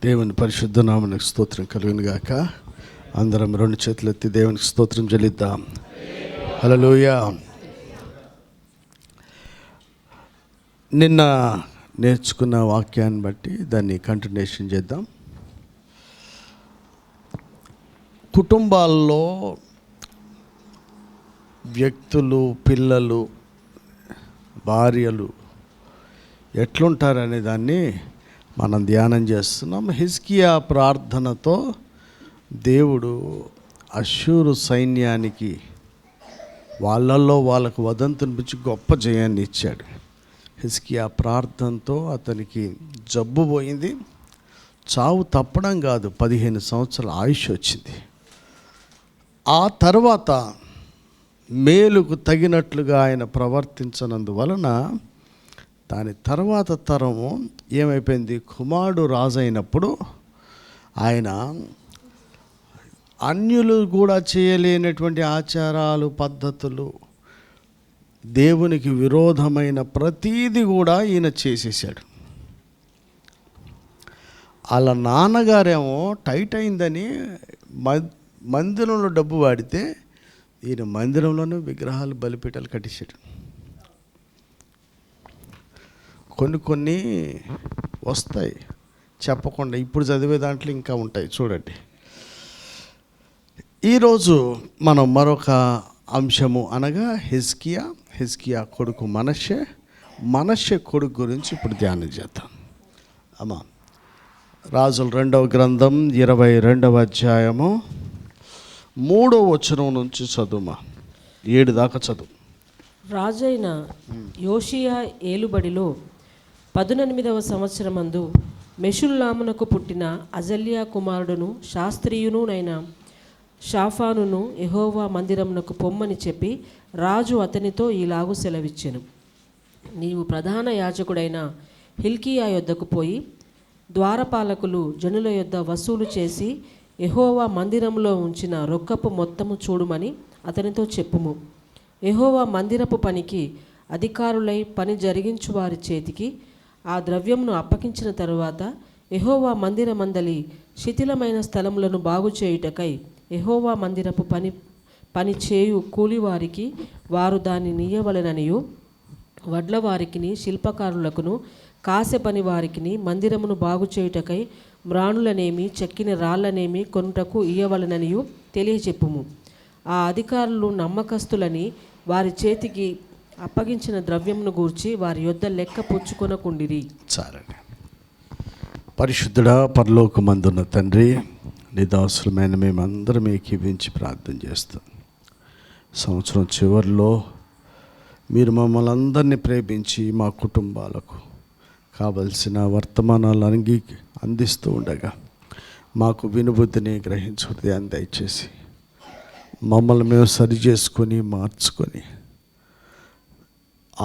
దేవుని పరిశుద్ధ నామమునకు స్తోత్రం కలుగును గాక. అందరం రెండు చేతులు ఎత్తి దేవునికి స్తోత్రం చెల్లిద్దాం. హల్లెలూయా. నిన్న నేర్చుకున్న వాక్యాన్ని బట్టి దాన్ని కంటిన్యూషన్ చేద్దాం. కుటుంబాల్లో వ్యక్తులు, పిల్లలు, భార్యలు ఎట్లుంటారనే దాన్ని మనం ధ్యానం చేస్తున్నాం. హిజ్కియా ప్రార్థనతో దేవుడు అష్షూరు సైన్యానికి వాళ్ళల్లో వాళ్ళకు వదంతునిపించి గొప్ప జయాన్ని ఇచ్చాడు. హిజ్కియా ప్రార్థనతో అతనికి జబ్బు పోయింది. చావు తప్పడం కాదు, 15 సంవత్సరాల ఆయుష్ వచ్చింది. ఆ తర్వాత మేలుకు తగినట్లుగా ఆయన ప్రవర్తించనందువలన దాని తర్వాత తరము ఏమైపోయింది, కుమారుడు రాజు అయినప్పుడు ఆయన అన్యులు కూడా చేయలేనటువంటి ఆచారాలు, పద్ధతులు, దేవునికి విరోధమైన ప్రతీది కూడా ఈయన చేసేసాడు. వాళ్ళ నాన్నగారేమో టైట్ అయిందని మందిరంలో డబ్బు వాడితే ఈయన మందిరంలోనే విగ్రహాలు, బలిపీఠాలు కట్టించాడు. కొన్ని వస్తాయి చెప్పకుండా, ఇప్పుడు చదివే దాంట్లో ఇంకా ఉంటాయి చూడండి. ఈరోజు మనం మరొక అంశము అనగా హిజ్కియా కొడుకు మనష్షే కొడుకు గురించి ఇప్పుడు ధ్యానం చేద్దాం. అమ్మా, రాజుల 2వ గ్రంథం 22వ అధ్యాయము 3వ వచనం నుంచి చదువుమా, 7 దాకా చదువు. రాజైన యోషియా ఏలుబడిలో 18వ సంవత్సరమందు మెషుల్లామునకు పుట్టిన అజల్యా కుమారుడును శాస్త్రీయునునైన షాఫానును యెహోవా మందిరమునకు పొమ్మని చెప్పి రాజు అతనితో ఈలాగు సెలవిచ్చెను. నీవు ప్రధాన యాజకుడైన హిల్కీయా యొద్దకు పోయి ద్వారపాలకులు జనుల యొద్ద వసూలు చేసి యెహోవా మందిరంలో ఉంచిన రొక్కపు మొత్తము చూడుమని అతనితో చెప్పుము. యెహోవా మందిరపు పనికి అధికారులై పని జరిగించు వారి చేతికి ఆ ద్రవ్యమును అప్పగించిన తరువాత యెహోవా మందిరమందలి శిథిలమైన స్థలములను బాగు చేయుటకై యెహోవా మందిరపు పని చేయు కూలివారికి వారు దాన్ని నీయవలెననియు, వడ్ల వారికిని శిల్పకారులకును కాసె పని వారికిని మందిరమును బాగు చేయుటకై మ్రాణులనేమి చెక్కిన రాళ్ళనేమి కొనుటకు ఇయ్యవలెననియు తెలియచెప్పుము. ఆ అధికారులు నమ్మకస్తులని వారి చేతికి అప్పగించిన ద్రవ్యమును గూర్చి వారి యొద్ద లెక్క పుచ్చుకొనకుండిరి. చాలండి. పరిశుద్ధుడా, పరలోకమందున్న తండ్రి, నీ దాసులమైన మేమందరం ఏకీవించి ప్రార్థన చేస్తాం. సంవత్సరం చివరిలో మీరు మమ్మల్ని అందరినీ ప్రేమించి మా కుటుంబాలకు కావలసిన వర్తమానాలు అందిస్తూ ఉండగా మాకు వినుబుద్ధిని గ్రహించు హృదయాన్ని దయచేసి మమ్మల్ని మేము సరి చేసుకొని మార్చుకొని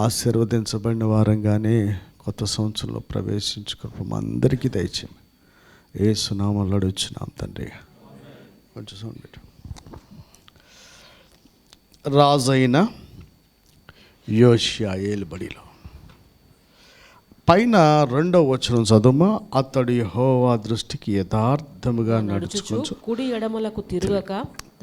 ఆశీర్వదించబడిన వారంగానే కొత్త సంవత్సరంలో ప్రవేశించుకున్న మా అందరికీ దయచేయండి. యేసు నామములో అడుగుచున్నాం తండ్రి. కొంచెం సౌండ్ పెట్టు. రాజైన యోషియా ఏలుబడిలో పైన 2వ వచనం చదువుమా. అతడు యెహోవా దృష్టికి యథార్థముగా నడుచుకొనుచు కుడి ఎడమలకు తిరుగక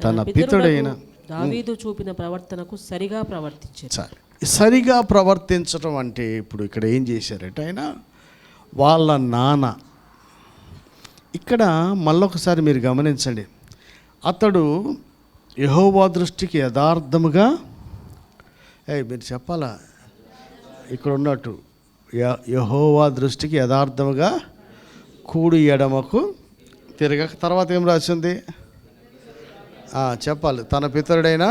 తన పితరుడైన దావీదు చూపిన ప్రవర్తనకు సరిగా ప్రవర్తించాడు. సరిగా ప్రవర్తించడం అంటే ఇప్పుడు ఇక్కడ ఏం చేశారంటే ఆయన వాళ్ళ నాన్న, ఇక్కడ మళ్ళొకసారి మీరు గమనించండి, అతడు యెహోవా దృష్టికి యథార్థముగా, మీరు చెప్పాలా ఇక్కడ ఉన్నట్టు, యెహోవా దృష్టికి యథార్థముగా కూడి ఎడమకు తిరగక, తర్వాత ఏం రాసింది చెప్పాలి, తన పితరుడైన,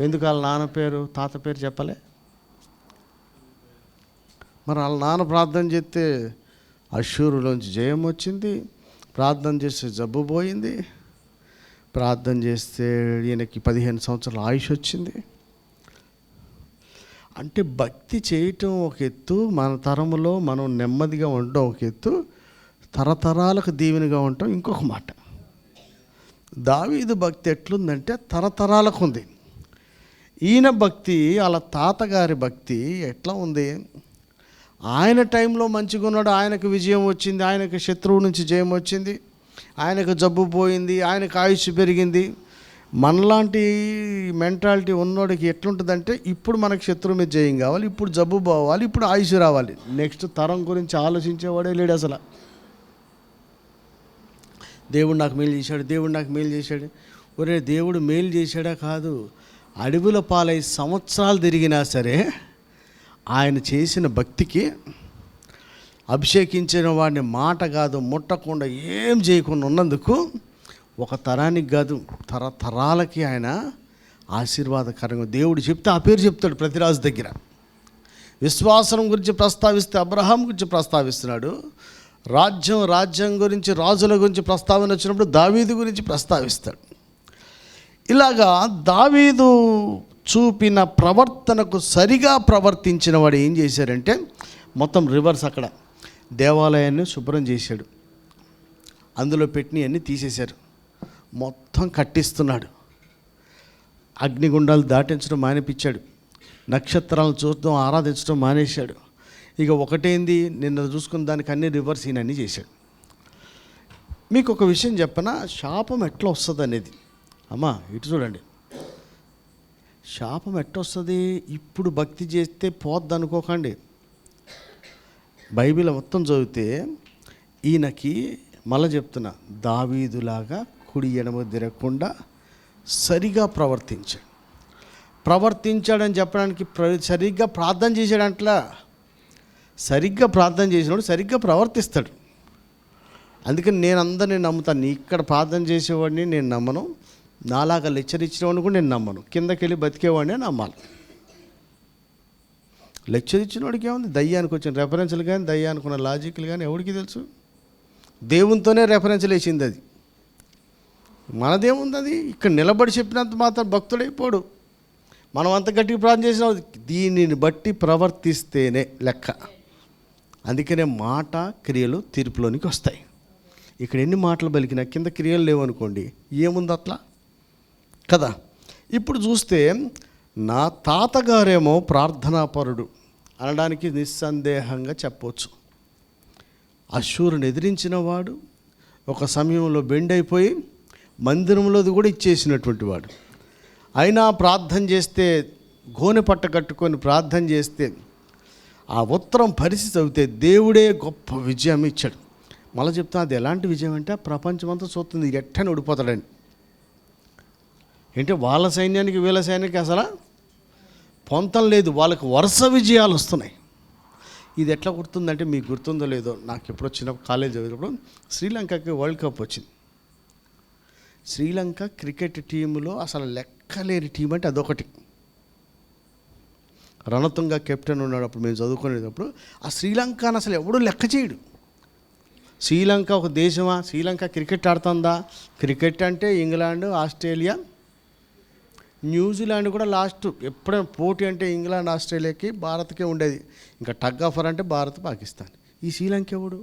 ఎందుకు వాళ్ళ నాన్న పేరు తాత పేరు చెప్పలే? మరి వాళ్ళ నాన్న ప్రార్థన చేస్తే అష్షూరులోంచి జయం వచ్చింది, ప్రార్థన చేస్తే జబ్బు పోయింది, ప్రార్థన చేస్తే ఈయనకి 15 సంవత్సరాల ఆయుష్ వచ్చింది. అంటే భక్తి చేయటం ఒక ఎత్తు, మన తరములో మనం నెమ్మదిగా ఉండడం ఒక ఎత్తు, తరతరాలకు దీవెనగా ఉండటం ఇంకొక మాట. దావీదు భక్తి ఎట్లుందంటే తరతరాలకు ఉంది. ఈయన భక్తి వాళ్ళ తాతగారి భక్తి ఎట్లా ఉంది, ఆయన టైంలో మంచిగా ఉన్నాడు, ఆయనకు విజయం వచ్చింది, ఆయనకు శత్రువు నుంచి జయం వచ్చింది, ఆయనకు జబ్బు పోయింది, ఆయనకు ఆయుష్ పెరిగింది. మనలాంటి మెంటాలిటీ ఉన్నోడికి ఎట్లుంటుందంటే, ఇప్పుడు మనకు శత్రువు మీద జయం కావాలి, ఇప్పుడు జబ్బు పోవాలి, ఇప్పుడు ఆయుష్ రావాలి. నెక్స్ట్ తరం గురించి ఆలోచించేవాడే లేడు అసలు. దేవుడు నాకు మేలు చేశాడు, దేవుడు నాకు మేలు చేశాడు. ఒరే, దేవుడు మేలు చేశాడా కాదు, అడవుల పాలై సంవత్సరాలు తిరిగినా సరే ఆయన చేసిన భక్తికి, అభిషేకించిన వాడిని మాట కాదు ముట్టకుండా ఏం చేయకుండా ఉన్నందుకు ఒక తరానికి కాదు తరతరాలకి ఆయన ఆశీర్వాదకరంగా, దేవుడు చెప్తే ఆ పేరు చెప్తాడు ప్రతి రాజు దగ్గర. విశ్వాసం గురించి ప్రస్తావిస్తే అబ్రహాం గురించి ప్రస్తావిస్తున్నాడు, రాజ్యం గురించి, రాజుల గురించి ప్రస్తావన వచ్చినప్పుడు దావీదు గురించి ప్రస్తావిస్తాడు. ఇలాగా దావీదు చూపిన ప్రవర్తనకు సరిగా ప్రవర్తించిన వాడు ఏం చేశారంటే, మొత్తం రివర్స్. అక్కడ దేవాలయాన్ని శుభ్రం చేశాడు, అందులో పెట్టినవన్నీ తీసేశారు, మొత్తం కట్టిస్తున్నాడు. అగ్నిగుండాలు దాటించడం మానేపించాడు, నక్షత్రాలను చూడడం ఆరాధించడం మానేశాడు. ఇక ఒకటేంది, నిన్న చూసుకున్న దానికి అన్ని రివర్స్ ఈయనన్నీ చేశాడు. మీకు ఒక విషయం చెప్పనా, శాపం ఎట్లా వస్తుంది అనేది. అమ్మా ఇటు చూడండి, శాపం ఎట్టొస్తుంది, ఇప్పుడు భక్తి చేస్తే పోద్ది అనుకోకండి. బైబిల్ మొత్తం చదివితే ఈయనకి మళ్ళీ చెప్తున్నా, దావీదులాగా కుడి ఎడమ తిరగకుండా సరిగా ప్రవర్తించాడని చెప్పడానికి సరిగ్గా ప్రార్థన చేశాడంట్లా. సరిగ్గా ప్రార్థన చేసినప్పుడు సరిగ్గా ప్రవర్తిస్తాడు. అందుకని నేను అందరినీ నమ్ముతాను. నీ ఇక్కడ ప్రార్థన చేసేవాడిని నేను నమ్మను, నాలాగా లెక్చర్ ఇచ్చినవాడిని కూడా నేను నమ్మను, కిందకి వెళ్ళి బతికేవాడిని నమ్మాలి. లెక్చర్ ఇచ్చినవాడికి ఏముంది, దయ్యానికి వచ్చిన రెఫరెన్స్లు కానీ, దయ్యానికి ఉన్న లాజిక్లు కానీ ఎవరికి తెలుసు? దేవునితోనే రెఫరెన్స్లు వేసింది అది. మనదేముంది అది? ఇక్కడ నిలబడి చెప్పినంత మాత్రం భక్తుడైపోడు. మనం అంత గట్టిగా ప్రార్థన చేసినా దీనిని బట్టి ప్రవర్తిస్తేనే లెక్క. అందుకనే మాట క్రియలు తీర్పులోనికి వస్తాయి. ఇక్కడ ఎన్ని మాటలు పలికినా కింద క్రియలు లేవనుకోండి, ఏముంది అట్లా కదా. ఇప్పుడు చూస్తే నా తాతగారేమో ప్రార్థనాపరుడు అనడానికి నిస్సందేహంగా చెప్పవచ్చు. అశ్షూరుని ఎదిరించిన వాడు, ఒక సమయంలో బెండైపోయి మందిరంలోది కూడా ఇచ్చేసినటువంటి వాడు. అయినా ప్రార్థన చేస్తే, గోనె పట్ట కట్టుకొని ప్రార్థన చేస్తే, ఆ ఉత్తరం పరిస్థితి అవుతే దేవుడే గొప్ప విజయం ఇచ్చాడు. మళ్ళీ చెప్తా, అది ఎలాంటి విజయం అంటే, ప్రపంచమంతా చూస్తుంది ఎట్టని ఓడిపోతాడని. అంటే వాళ్ళ సైన్యానికి వీళ్ళ సైన్యానికి అసలు పొంతం లేదు, వాళ్ళకి వరుస విజయాలు వస్తున్నాయి. ఇది ఎట్లా గుర్తుందంటే, మీకు గుర్తుందో లేదో, నాకు ఎప్పుడు వచ్చినప్పుడు కాలేజ్ చదివినప్పుడు శ్రీలంకకి వరల్డ్ కప్ వచ్చింది. శ్రీలంక క్రికెట్ టీములో అసలు లెక్కలేని టీం అంటే అదొకటి. రణతుంగ కెప్టెన్ ఉన్నాడు అప్పుడు మేము చదువుకునేటప్పుడు. ఆ శ్రీలంకను అసలు ఎవడూ లెక్క చేయడు. శ్రీలంక ఒక దేశమా? శ్రీలంక క్రికెట్ ఆడుతుందా? క్రికెట్ అంటే ఇంగ్లాండ్, ఆస్ట్రేలియా, న్యూజిలాండ్ కూడా లాస్ట్. ఎప్పుడైనా పోటీ అంటే ఇంగ్లాండ్ ఆస్ట్రేలియాకి, భారత్కే ఉండేది. ఇంకా టగ్ ఆఫర్ అంటే భారత్ పాకిస్తాన్. ఈ శ్రీలంక ఎవడు?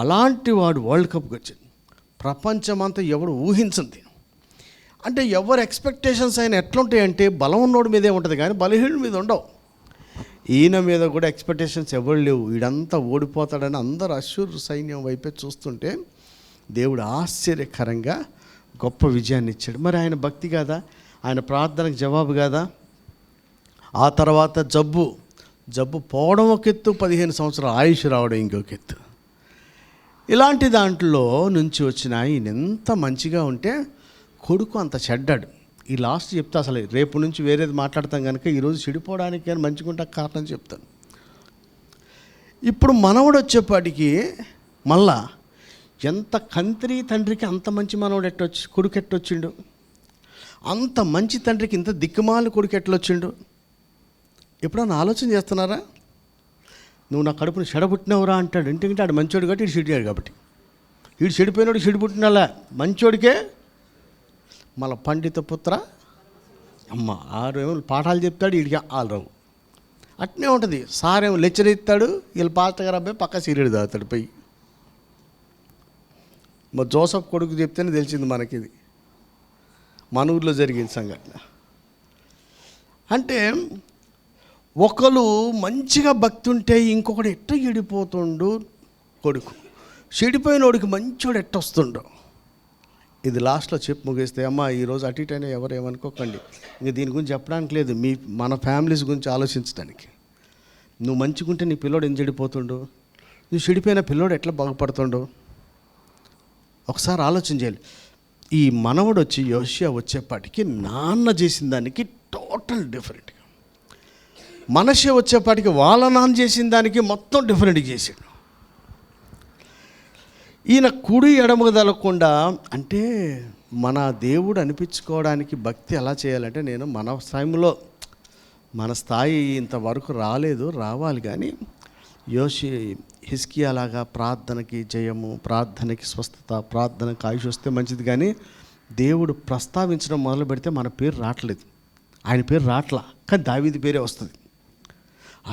అలాంటి వాడు వరల్డ్ కప్కి వచ్చింది. ప్రపంచమంతా ఎవడు ఊహించింది. అంటే ఎవరు ఎక్స్పెక్టేషన్స్ అయినా ఎట్లుంటాయంటే, బలం ఉన్నోడి మీదే ఉంటుంది కానీ బలహీనుడి మీద ఉండవు. ఈయన మీద కూడా ఎక్స్పెక్టేషన్స్ ఎవరు లేవు, వీడంతా ఓడిపోతాడని అందరూ అశ్షూరు సైన్యం వైపే చూస్తుంటే దేవుడు ఆశ్చర్యకరంగా గొప్ప విజయాన్ని ఇచ్చాడు. మరి ఆయన భక్తి కాదా? ఆయన ప్రార్థనకు జవాబు కాదా? ఆ తర్వాత జబ్బు పోవడం ఒక ఎత్తు, 15 సంవత్సరాల ఆయుష్ రావడం ఇంకొక ఎత్తు. ఇలాంటి దాంట్లో నుంచి వచ్చిన ఆయన ఎంత మంచిగా ఉంటే కొడుకు అంత చెడ్డాడు. ఈ లాస్ట్ చెప్తా, అసలు రేపు నుంచి వేరేది మాట్లాడతాం కనుక ఈరోజు చెడిపోవడానికి కానీ మంచిగుంటా కారణం చెప్తాను. ఇప్పుడు మనవడు వచ్చేపాటికి మళ్ళా ఎంత కంత్రి తండ్రికి అంత మంచి మనవడు కొడుకు ఎట్టొచ్చిండు, అంత మంచి తండ్రికి ఇంత దిక్కుమాలి కొడుకు ఎట్లొచ్చిండు? ఎప్పుడన్నా ఆలోచన చేస్తున్నారా? నువ్వు నా కడుపుని చెడబుట్టినవురా అంటాడు. ఎందుకంటే ఆడు మంచోడు కాబట్టి వీడు చెడియాడు కాబట్టి. వీడు చెడిపోయినాడు, చెడిపుట్టినలా మంచోడికే మళ్ళీ పండిత పుత్ర అమ్మ 6 ఏమో పాఠాలు చెప్తాడు, వీడికి ఆలరావు. అట్నే ఉంటుంది. సారేమో లెక్చర్ ఇస్తాడు, వీళ్ళు పాస్టర్ గారు అబ్బాయి పక్క సీరియడ్ తాగుతాడు పోయి. మా జోసఫ్ కొడుకు చెప్తేనే తెలిసింది మనకిది, మన ఊర్లో జరిగిన సంఘటన. అంటే ఒకరు మంచిగా భక్తి ఉంటే ఇంకొకడు ఎట్ట చెడిపోతుండు, కొడుకు చెడిపోయినోడికి మంచోడు ఎట్ట వస్తుండో. ఇది లాస్ట్లో చెప్పి ముగిస్తే, అమ్మ ఈరోజు అటు ఇటు అయినా ఎవరు ఏమనుకోకండి, ఇంక దీని గురించి చెప్పడానికి లేదు, మన ఫ్యామిలీస్ గురించి ఆలోచించడానికి. నువ్వు మంచిగుంటే నీ పిల్లోడు ఏం చెడిపోతుండు, నువ్వు చెడిపోయిన పిల్లోడు ఎట్లా బాగుపడుతుండో ఒకసారి ఆలోచన చేయాలి. ఈ మనవడు వచ్చి యోషియా వచ్చేపాటికి నాన్న చేసిన దానికి టోటల్ డిఫరెంట్గా, మనషే వచ్చేపాటికి వాళ్ళ నాన్న చేసిన దానికి మొత్తం డిఫరెంట్గా చేశాడు. ఈయన కుడి ఎడమకు తలకుండా, అంటే మన దేవుడు అనిపించుకోవడానికి భక్తి ఎలా చేయాలంటే, నేను మన స్థాయి ఇంతవరకు రావాలి, కానీ హిజ్కియా లాగా ప్రార్థనకి జయము, ప్రార్థనకి స్వస్థత, ప్రార్థనకి ఆయుష్ వస్తే మంచిది. కానీ దేవుడు ప్రస్తావించడం మొదలు పెడితే మన పేరు రావట్లేదు, ఆయన పేరు రావట్లా, కానీ దావీదు పేరే వస్తుంది.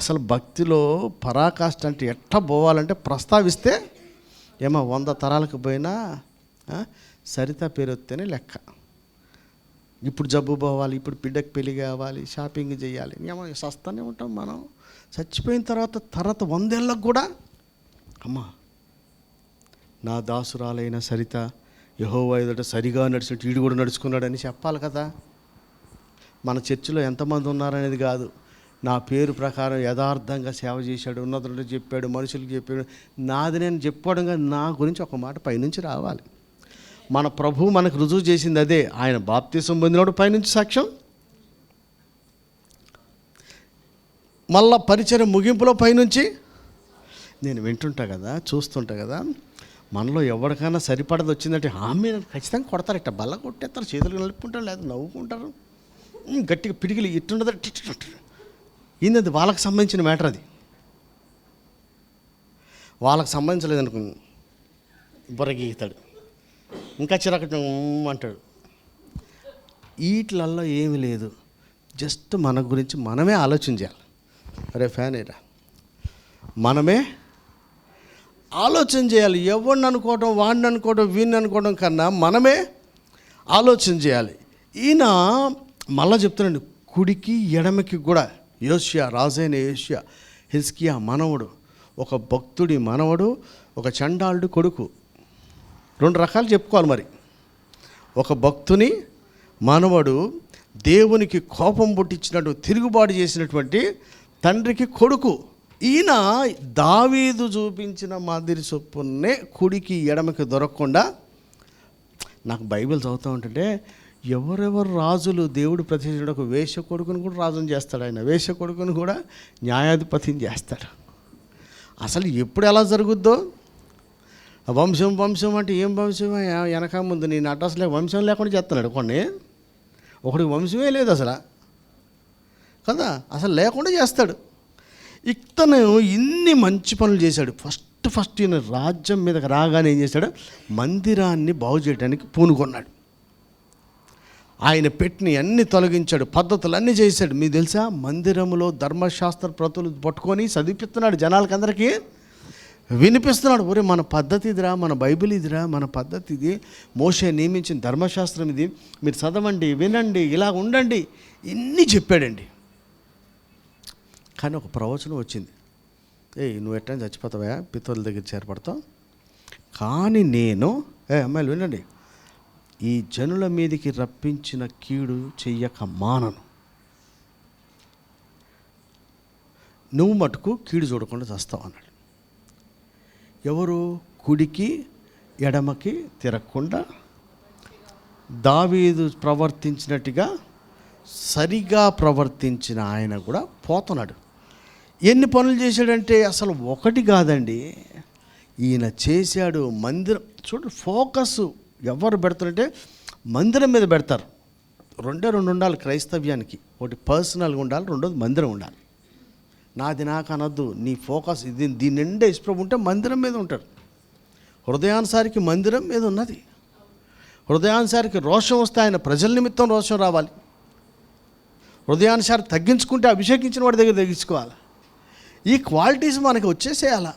అసలు భక్తిలో పరాకాష్ఠ అంటే ఎట్లా పోవాలంటే, ప్రస్తావిస్తే 100 తరాలకు పోయినా సరిత పేరు వస్తేనే లెక్క. ఇప్పుడు జబ్బు పోవాలి, ఇప్పుడు బిడ్డకు పెళ్లి కావాలి, షాపింగ్ చేయాలి, సస్తానే ఉంటాం మనం. చచ్చిపోయిన తర్వాత 100 ఏళ్ళకు కూడా, అమ్మా నా దాసురాలైన సరిత యెహోవా ఎదుట సరిగా నడిచినట్టు వీడు కూడా నడుచుకున్నాడని చెప్పాలి కదా. మన చర్చిలో ఎంతమంది ఉన్నారనేది కాదు, నా పేరు ప్రకారం యథార్థంగా సేవ చేశాడు, ఉన్నతుడు చెప్పాడు, మనుషులకు చెప్పాడు, నాది నేను చెప్పుకోవడం కాదు, నా గురించి ఒక మాట పైనుంచి రావాలి. మన ప్రభు మనకు రుజువు చేసింది అదే. ఆయన బాప్తిసం పొందినోడు పైనుంచి సాక్ష్యం, మళ్ళా పరిచయం ముగింపులో పైనుంచి. నేను వింటుంటా కదా, చూస్తుంటా కదా, మనలో ఎవరికైనా సరిపడది వచ్చిందంటే ఆమె ఖచ్చితంగా కొడతారు, ఇట్ట బల్ల కొట్టేస్తారు, చేతులు నలుపుకుంటారు, లేదా నవ్వుకుంటారు, గట్టిగా పిడికిలు ఇట్టుండదు. ఏంది వాళ్ళకి సంబంధించిన మ్యాటర్, అది వాళ్ళకి సంబంధించలేదు అనుకో, బొరగీతాడు, ఇంకా చిరకటం అంటాడు. వీటిలల్లో ఏమీ లేదు, జస్ట్ మన గురించి మనమే ఆలోచన చేయాలి. అరే ఫ్యాన్ ఏరా, మనమే ఆలోచన చేయాలి. ఎవరిని అనుకోవడం, వాడిని అనుకోవడం, వీడిని అనుకోవడం కన్నా మనమే ఆలోచన చేయాలి. ఈయన మళ్ళా చెప్తున్నాడు, కుడికి ఎడమకి కూడా యోషియా, రాజైన యోషియా, హిజ్కియా మనవడు, ఒక భక్తుడి మనవడు, ఒక చండాలుడి కొడుకు. 2 రకాలు చెప్పుకోవాలి మరి. ఒక భక్తుని మనవడు, దేవునికి కోపం పుట్టించినట్టు తిరుగుబాటు చేసినటువంటి తండ్రికి కొడుకు. ఈయన దావీదు చూపించిన మాదిరి చొప్పునే కుడికి ఎడమకి దొరకకుండా, నాకు బైబిల్ చదువుతూ ఉంటుంటే, ఎవరెవరు రాజులు దేవుడు ప్రతిష్ఠించిన ఒక వేశ్య కొడుకుని కూడా రాజుని చేస్తాడు, ఆయన వేశ్య కొడుకుని కూడా న్యాయాధిపతిని చేస్తాడు. అసలు ఎప్పుడు ఎలా జరుగుద్దో, వంశం అంటే ఏం వంశం, వెనక ముందు నేను అడ్రస్ వంశం లేకుండా చేస్తున్నాడు. ఒకడికి వంశమే లేదు అసలు కదా, అసలు లేకుండా చేస్తాడు. ఇతను ఇన్ని మంచి పనులు చేశాడు. ఫస్ట్ ఈయన రాజ్యం మీదకి రాగానే ఏం చేశాడు, మందిరాన్ని బాగు చేయడానికి పూనుకున్నాడు. ఆయన పెట్టిన అన్ని తొలగించాడు, పద్ధతులు అన్నీ చేశాడు. మీకు తెలుసా, మందిరంలో ధర్మశాస్త్ర ప్రతులు పట్టుకొని చదివిస్తున్నాడు, జనాలకి అందరికీ వినిపిస్తున్నాడు. ఒరే మన పద్ధతి ఇదిరా, మన బైబిల్ ఇదిరా, మన పద్ధతి ఇది, మోషే నియమించిన ధర్మశాస్త్రం ఇది, మీరు చదవండి, వినండి, ఇలా ఉండండి, ఇన్ని చెప్పాడండి. కానీ ఒక ప్రవచనం వచ్చింది, నువ్వు ఎట్లా చచ్చిపోతావా, పితరుల దగ్గర చేరపడతావు, కానీ నేను అమ్మాయిలు వినండి, ఈ జనుల మీదకి రప్పించిన కీడు చెయ్యక మానను. నువ్వు మటుకు కీడు చూడకుండా చస్తావు అన్నాడు. ఎవరు? కుడికి ఎడమకి తిరగకుండా దావీదు ప్రవర్తించినట్టుగా సరిగా ప్రవర్తించిన ఆయన కూడా పోతున్నాడు. ఎన్ని పనులు చేశాడంటే అసలు ఒకటి కాదండి, ఈయన చేశాడు. మందిరం చూడు, ఫోకస్ ఎవరు పెడతారంటే మందిరం మీద పెడతారు. 2 ఉండాలి క్రైస్తవ్యానికి, ఒకటి పర్సనల్గా ఉండాలి, 2 మందిరం ఉండాలి. నాది నాకు అనొద్దు, నీ ఫోకస్ ఇది, దీని నిండా ఇష్టం ఉంటే మందిరం మీద ఉంటాడు. హృదయానుసారికి మందిరం మీద ఉన్నది. హృదయానుసారికి రోషం వస్తే ఆయన ప్రజల నిమిత్తం రోషం రావాలి. హృదయానుసారి తగ్గించుకుంటే అభిషేకించిన వాడి దగ్గర తగ్గించుకోవాలి. ఈ క్వాలిటీస్ మనకి వచ్చేసేయాల.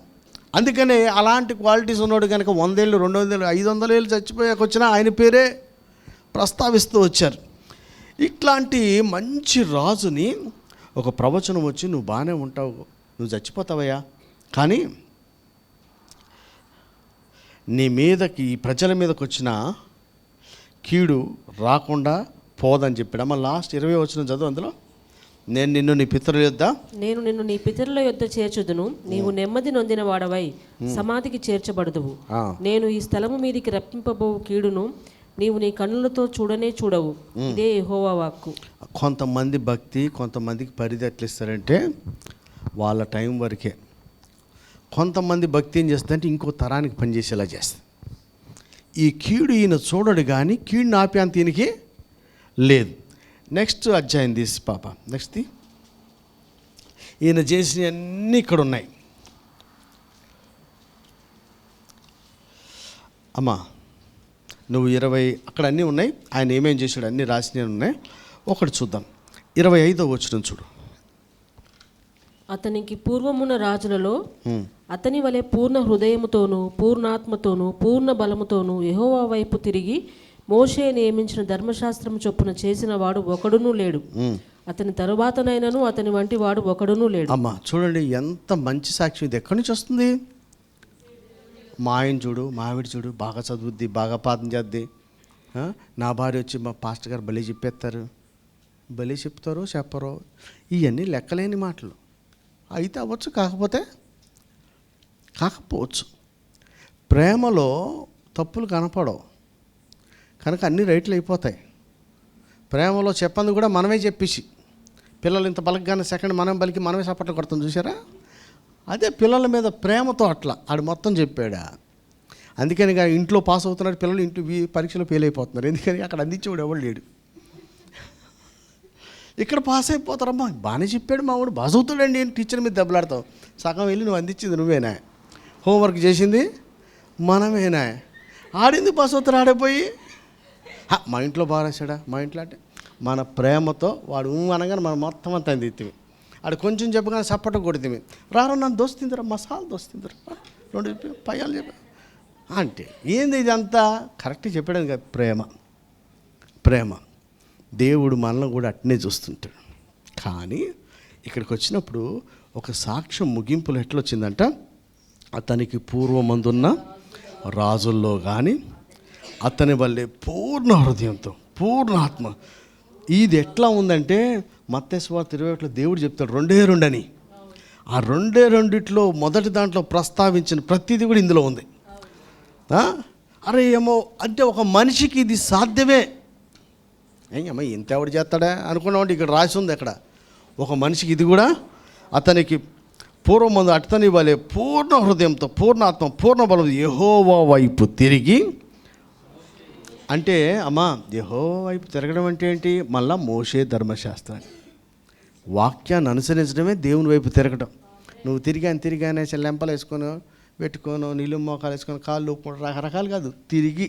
అందుకనే అలాంటి క్వాలిటీస్ ఉన్నాడు కనుక 100 ఏళ్ళు, 200 ఏళ్ళు, 500 ఏళ్ళు చచ్చిపోయాక వచ్చినా ఆయన పేరే ప్రస్తావిస్తూ వచ్చారు. ఇట్లాంటి మంచి రాజుని ఒక ప్రవచనం వచ్చి నువ్వు బాగానే ఉంటావు, నువ్వు చచ్చిపోతావయ్యా, కానీ నీ మీదకి ఈ ప్రజల మీదకి వచ్చిన కీడు రాకుండా పోదని చెప్పాడు. అమ్మ లాస్ట్ 20 వచనం చదువు. అందులో నేను నిన్ను నీ పితరుల యొద్ద చేర్చుదును, నీవు నెమ్మది నొందిన వాడవై సమాధికి చేర్చబడదువు. నేను ఈ స్థలము మీదికి రప్పింపబో కీడును నీవు నీ కన్నులతో చూడనే చూడవు. ఇదే యెహోవా వాక్కు. కొంతమంది భక్తి కొంతమందికి పరిధి ఎట్లా ఇస్తారంటే వాళ్ళ టైం వరకే. కొంతమంది భక్తి ఏం చేస్తుందంటే ఇంకో తరానికి పనిచేసేలా చేస్తుంది. ఈ కీడు ఈయన చూడడు కానీ కీడుని ఆపే అంత ఈయనకి లేదు. నెక్స్ట్ అధ్యాయం తీసి పాప, నెక్స్ట్ ఈయన చేసినవన్నీ ఇక్కడ ఉన్నాయి. అమ్మా నువ్వు 20 అక్కడ అన్నీ ఉన్నాయి, ఆయన ఏమేం చేశాడు అన్నీ రాసినవి ఉన్నాయి. ఒకటి చూద్దాం. 25వ వచనం చూడు. అతనికి పూర్వమున్న రాజులలో అతని వలె పూర్ణ హృదయముతోనూ పూర్ణాత్మతోనూ పూర్ణ బలముతోనూ యెహోవా వైపు తిరిగి మోషే నియమించిన ధర్మశాస్త్రము చొప్పున చేసిన వాడు ఒకడునూ లేడు. అతని తరువాతనైనను అతని వంటి వాడు ఒకడునూ లేడు. అమ్మా చూడండి ఎంత మంచి సాక్ష్యం. ఇది ఎక్కడి నుంచి వస్తుంది? మా ఆయన చూడు, మా ఆవిడ చూడు, బాగా చదువుద్ది, బాగా పాదం చేద్ది. నా భార్య వచ్చి మా పాస్టర్ గారు భలే చెప్పేస్తారు, భలే చెప్తారో చెప్పరో, ఇవన్నీ లెక్కలేని మాటలు. అయితే అవ్వచ్చు, కాకపోవచ్చు. ప్రేమలో తప్పులు కనపడవు కనుక అన్నీ రైట్లు అయిపోతాయి. ప్రేమలో చెప్పంది కూడా మనమే చెప్పేసి, పిల్లలు ఇంత బలకగానే సెకండ్ మనం బలికి మనమే సపట్లు కొడతాం చూసారా? అదే పిల్లల మీద ప్రేమతో అట్లా ఆడు మొత్తం చెప్పాడా. అందుకని ఇంట్లో పాస్ అవుతున్నారు పిల్లలు, ఇంట్లో పరీక్షలో ఫెయిల్ అయిపోతున్నారు. ఎందుకని అక్కడ అందించేవాడు ఎవడు లేడు. ఇక్కడ పాస్ అయిపోతారమ్మా, బాగానే చెప్పాడు మా వాడు, బాగా చదువుతాడండి, టీచర్ మీద దెబ్బలాడతావు. సగం వెళ్ళి నువ్వు అందించింది నువ్వేనా, హోంవర్క్ చేసింది మనమేనా, ఆడింది పాస్ అవుతారు ఆడైపోయి. మా ఇంట్లో బాగా రాశాడా, మా ఇంట్లో అంటే మన ప్రేమతో వాడు అనగానే మనం మొత్తం అంతా అందిత్తివి. ఆడు కొంచెం చెప్పగానే సప్పట కొడితే రారా నన్ను దోస్తుందిరా, మసాలా దోస్తుందిరా, 2 పయ్యాలు చెప్పా అంటే ఏంది ఇదంతా కరెక్ట్గా చెప్పాడు కదా. ప్రేమ దేవుడు మనల్ని కూడా అట్నే చూస్తుంటాడు. కానీ ఇక్కడికి వచ్చినప్పుడు ఒక సాక్ష్యం ముగింపులో ఎట్లా వచ్చిందంట, అతనికి పూర్వమందున్న రాజుల్లో కానీ అతని వల్లే పూర్ణ హృదయంతో పూర్ణ ఆత్మ. ఇది ఎట్లా ఉందంటే మత్తయి సువార్త 21లో దేవుడు చెప్తాడు 2 అని. ఆ 2 మొదటి దాంట్లో ప్రస్తావించిన ప్రతిదీ కూడా ఇందులో ఉంది. అరే ఏమో అంటే ఒక మనిషికి ఇది సాధ్యమే, ఏమో ఇంత ఎవడు చేస్తాడా అనుకున్నామంటే ఇక్కడ రాసి ఉంది అక్కడ. ఒక మనిషికి ఇది కూడా అతనికి పూర్వమందు అతని వలె పూర్ణ హృదయంతో పూర్ణాత్మ పూర్ణ బలం యెహోవా వైపు తిరిగి. అంటే అమ్మా యెహోవా వైపు తిరగడం అంటే ఏంటి? మళ్ళా మోషే ధర్మశాస్త్రాన్ని వాక్యాన్ని అనుసరించడమే దేవుని వైపు తిరగడం. నువ్వు తిరిగానే లెంపలు వేసుకొని పెట్టుకోను, నీళ్ళు మోకాలు వేసుకొని కాళ్ళు రకరకాలు కాదు, తిరిగి